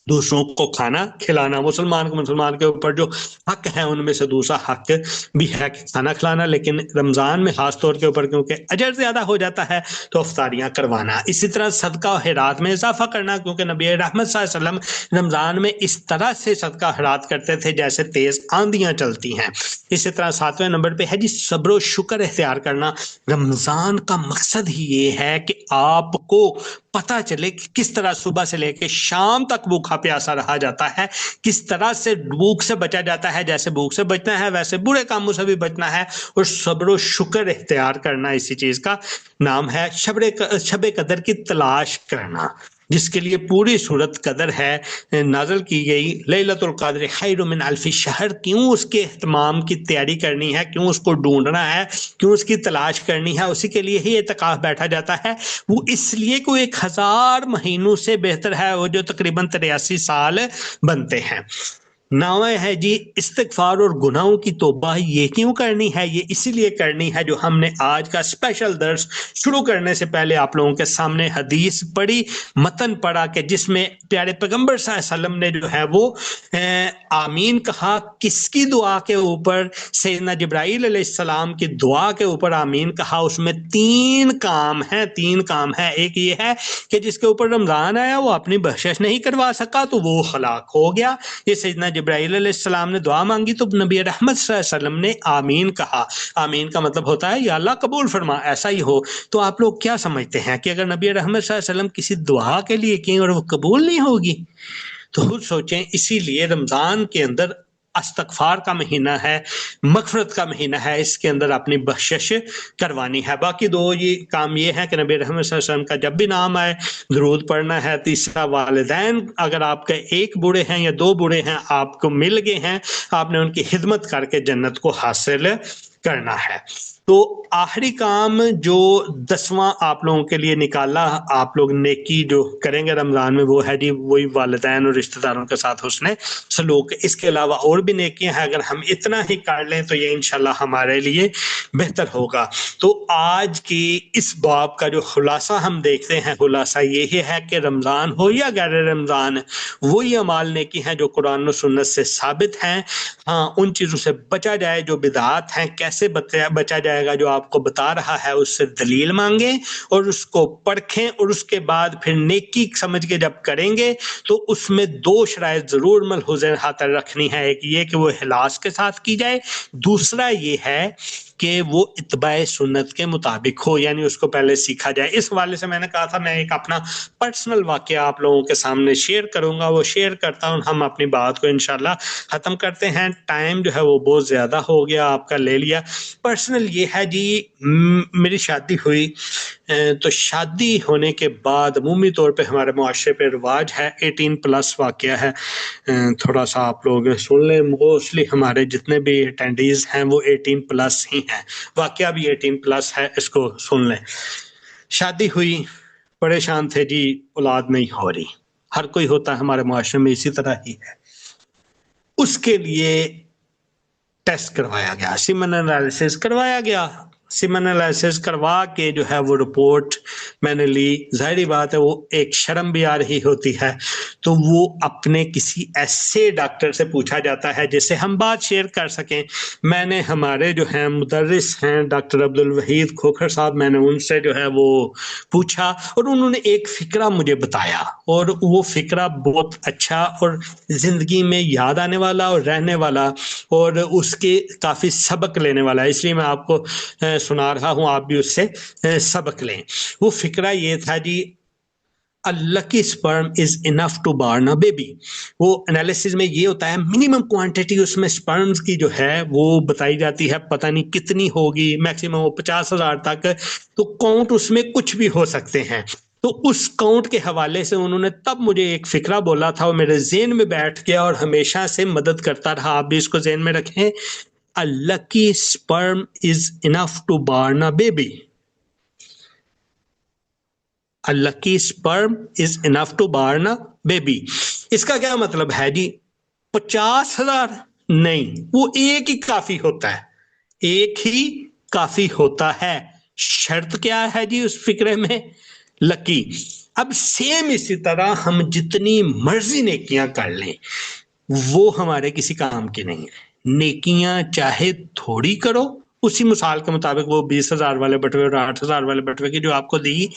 Speaker 1: दूसरों को खाना खिलाना। मुसलमान को मुसलमान के ऊपर जो हक है उनमें से दूसरा हक भी है कि खाना खिलाना, लेकिन रमजान में खास तौर के ऊपर क्योंकि अजर ज्यादा हो जाता है तो अफ्तारियां करवाना। इसी तरह सदका और खैरात में इजाफा करना, क्योंकि नबी रहमत सल्लल्लाहु अलैहि वसल्लम रमजान में इस तरह से सदका खैरात करते थे जैसे तेज आंधियां चलती हैं। इसी तरह 7वें नंबर पे है जी सब्र शुक्र इख्तियार करना। रमजान का मकसद ही ये है कि आपको पता चले कि किस तरह सुबह से लेकर शाम तक भूखा प्यासा रहा जाता है, किस तरह से भूख से बचा जाता है। जैसे भूख से बचना है वैसे बुरे कामों से भी बचना है, और सब्र शुक्र इख्तियार करना इसी चीज का नाम है। शब कदर की तलाश करना, जिसके लिए पूरी सूरत कदर है नाज़िल की गई। लैलतुल क़द्र खैरुम मिन अल्फ़ि शहर, क्यों उसके एहतमाम की तैयारी करनी है, क्यों उसको ढूंढना है, क्यों उसकी तलाश करनी है, उसी के लिए ही एतकाफ बैठा जाता है। वो इसलिए को 1000 महीनों से बेहतर है, वो जो तकरीबन 83 साल बनते हैं। नावे है जी इस्तिगफार और गुनाहों की तौबा। ये क्यों करनी है? ये इसीलिए करनी है जो हमने आज का स्पेशल दर्स शुरू करने से पहले आप लोगों के सामने हदीस पढ़ी, मतन पढ़ा कि जिसमें प्यारे पैगंबर सल्लल्लाहु अलैहि वसल्लम ने जो है वो आमीन कहा। किसकी दुआ के ऊपर? सैयदना जिब्राइल अलैहिस्सलाम की दुआ के ऊपर आमीन कहा। उसमें तीन काम है। एक ये है कि जिसके ऊपर रमजान आया वो अपनी बख्शिश नहीं करवा सका तो वो हलाक हो गया। ये सैयदना जिब्राइल अलैहिस्सलाम ने दुआ मांगी तो नबी रहमत सल्लल्लाहु अलैहि वसल्लम ने आमीन कहा। आमीन का मतलब होता है या अल्लाह कबूल फरमा, ऐसा ही हो। तो आप लोग क्या समझते हैं कि अगर नबी रहमत सल्लल्लाहु अलैहि वसल्लम किसी दुआ के लिए कहें और वो कबूल नहीं होगी? तो खुद सोचें। इसीलिए रमजान के अंदर इस्तिगफार का महीना है, मगफरत का महीना है, इसके अंदर अपनी बख्शिश करवानी है। बाकी दो ये काम ये है कि नबी रहमत सल्लल्लाहु अलैहि वसल्लम का जब भी नाम आए दरूद पढ़ना है। तीसरा वालिदैन अगर आपके एक बूढ़े हैं या दो बूढ़े हैं आपको मिल गए हैं, आपने उनकी खिदमत करके जन्नत को हासिल करना है। तो आखिरी काम जो 10वां आप लोगों के लिए निकाला, आप लोग नेकी जो करेंगे रमजान में वो है जी वही वालिदैन और रिश्तेदारों के साथ हुस्न सलूक। इसके अलावा और भी नेकियां हैं, अगर हम इतना ही कर लें तो ये इंशाल्लाह हमारे लिए बेहतर होगा। तो आज की इस बाब का जो खुलासा हम देखते हैं, खुलासा यही है कि रमजान हो या गैर रमजान, वही अमाल नेकी हैं जो कुरान और सुन्नत से साबित हैं। हाँ, उन चीज़ों से बचा जाए जो बिदात हैं। कैसे बचा जाएगा? जो आपको बता रहा है उससे दलील मांगे और उसको परखें और उसके बाद फिर नेकी समझ के जब करेंगे तो उसमें दो शराइत ज़रूर मलहूज़ खातर रखनी है। एक ये कि वो इखलास के साथ की जाए, दूसरा ये है कि वो इत्बाए सुन्नत के मुताबिक हो, यानी उसको पहले सीखा जाए। इस हवाले से मैंने कहा था मैं एक अपना पर्सनल वाकया आप लोगों के सामने शेयर करूंगा, वो शेयर करता हूं, हम अपनी बात को इंशाल्लाह ख़त्म करते हैं। टाइम जो है वो बहुत ज़्यादा हो गया, आपका ले लिया। पर्सनल ये है जी, मेरी शादी हुई तो शादी होने के बाद अमूमी तौर पे हमारे मुआशरे पे रिवाज है 18+ वाकया है। थोड़ा सा आप लोग सुन लें, मोस्टली हमारे जितने भी अटेंडीज हैं वो 18+ ही हैं, वाकया भी 18+ है, इसको सुन लें। शादी हुई, परेशान थे जी, औलाद नहीं हो रही। हर कोई होता है हमारे मुआशरे में, इसी तरह ही है। उसके लिए टेस्ट करवाया गया, सीमेन एनालिसिस करवाया गया। सीमेन एनालिसिस करवा के जो है वो रिपोर्ट मैंने ली। जाहिर बात है वो एक शर्म भी आ रही होती है, तो वो अपने किसी ऐसे डॉक्टर से पूछा जाता है जिससे हम बात शेयर कर सकें। मैंने हमारे जो हैं मुदर्रिस हैं डॉक्टर अब्दुल वहीद खोखर साहब, मैंने उनसे जो है वो पूछा और उन्होंने एक फ़िक्रा मुझे बताया, और वो फ़िक्रा बहुत अच्छा और ज़िंदगी में याद आने वाला और रहने वाला और उसके काफ़ी सबक लेने वाला है। इसलिए मैं आपको सुना रहा हूं, आप भी उससे सबक लें। वो फिक्रा ये था जी, a lucky sperm is enough to born a baby. वो एनालिसिस में ये होता है मिनिमम क्वांटिटी उसमें स्पर्म्स की जो है वो बताई जाती है, पता नहीं कितनी होगी, मैक्सिमम वो 50,000 तक, तो काउंट उसमें कुछ भी हो सकते हैं। तो उस काउंट के हवाले से उन्होंने तब मुझे एक फिक्रा बोला था, वो मेरे ज़हन में बैठ गया और हमेशा से मदद करता रहा। आप भी इसको ज़हन में रखें, a lucky sperm is enough to born a baby. A lucky sperm is enough to born a baby. इसका क्या मतलब है जी? 50,000 नहीं, वो एक ही काफी होता है, एक ही काफी होता है। शर्त क्या है जी उस फिक्रे में? लकी। अब सेम इसी तरह हम जितनी मर्जी नेकियां कर लें वो हमारे किसी काम की नहीं है। नेकियां चाहे थोड़ी करो, उसी मिसाल के मुताबिक वो 20,000 वाले बटवे और 8,000 वाले बटवे की जो आपको दी,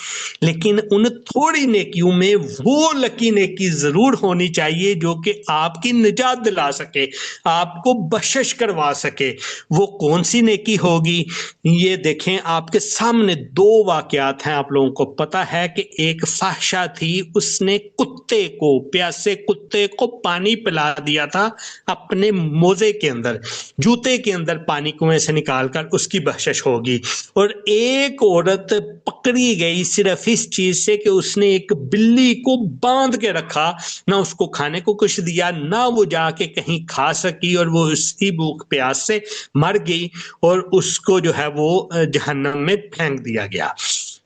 Speaker 1: लेकिन उन थोड़ी नेकियों में वो लकी नेकी जरूर होनी चाहिए जो कि आपकी निजात दिला सके, आपको बख्शिश करवा सके। वो कौन सी नेकी होगी? ये देखें, आपके सामने दो वाकयात हैं। आप लोगों को पता है कि एक फाहिशा थी, उसने कुत्ते को, प्यासे कुत्ते को पानी पिला दिया था अपने मोजे के अंदर, जूते के अंदर पानी कुएं से निकाल कर, उसकी बख्शिश होगी। और एक औरत पकड़ी गई सिर्फ इस चीज से कि उसने एक बिल्ली को बांध के रखा, ना उसको खाने को कुछ दिया, ना वो जाके कहीं खा सकी, और वो उसी भूख प्यास से मर गई और उसको जो है वो जहन्नम में फेंक दिया गया।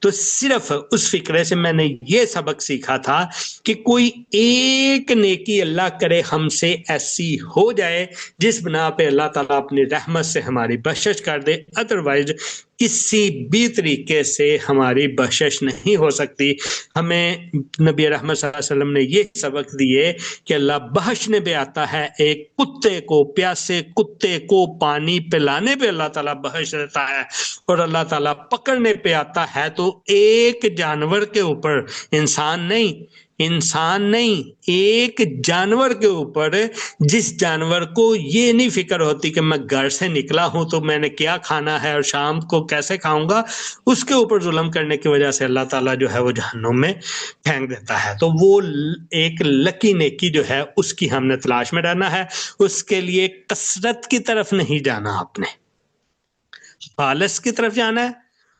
Speaker 1: तो सिर्फ उस फिक्रे से मैंने ये सबक सीखा था कि कोई एक नेकी अल्लाह करे हमसे ऐसी हो जाए जिस बना पे अल्लाह ताला अपनी रहमत से हमारी बख्शिश कर दे, अदरवाइज किसी भी तरीके से हमारी बख्शिश नहीं हो सकती। हमें नबी रहमत सल्लल्लाहु अलैहि वसल्लम ने ये सबक दिए कि अल्लाह बख्शने पे आता है, एक कुत्ते को, प्यासे कुत्ते को पानी पिलाने पे अल्लाह ताला बख्श देता है, और अल्लाह ताला पकड़ने पे आता है तो एक जानवर के ऊपर, इंसान नहीं, एक जानवर के ऊपर, जिस जानवर को ये नहीं फिक्र होती कि मैं घर से निकला हूं तो मैंने क्या खाना है और शाम को कैसे खाऊंगा, उसके ऊपर जुल्म करने की वजह से अल्लाह ताला जो है वो जहन्नुम में फेंक देता है। तो वो एक लकी नेकी जो है उसकी हमने तलाश में रहना है, उसके लिए कसरत की तरफ नहीं जाना, आपने खालिस की तरफ जाना है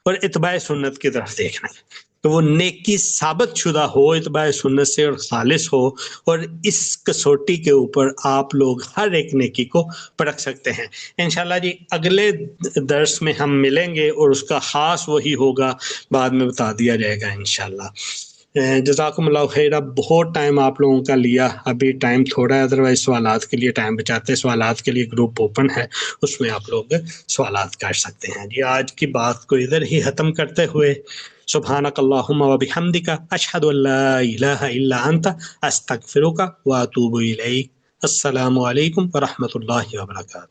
Speaker 1: और इत्बाए सुन्नत की तरफ देखना है। तो वो नेकी साबित शुदा हो, इत्बाए सुन्नत से और खालिस हो, और इस कसौटी के ऊपर आप लोग हर एक नेकी को परख सकते हैं। इंशाल्लाह जी अगले दर्स में हम मिलेंगे और उसका खास वही होगा, बाद में बता दिया जाएगा इंशाल्लाह। जज़ाकुमुल्लाह खैर। अब बहुत टाइम आप लोगों का लिया, अभी टाइम थोड़ा है, अदरवाइज सवालात के लिए टाइम बचाते हैं। सवालात के लिए ग्रुप ओपन है, उसमें आप लोग सवालात कर सकते हैं। जी आज की बात को इधर ही ख़त्म करते हुए, सुब्हानकल्लाहुम्मा व बिहम्दिका अशहदु अल्ला इलाहा इल्ला अंता अस्तगफिरुका व अतूबु इलैक। अस्सलामु अलैकुम व रहमतुल्लाहि व बरकातुहू।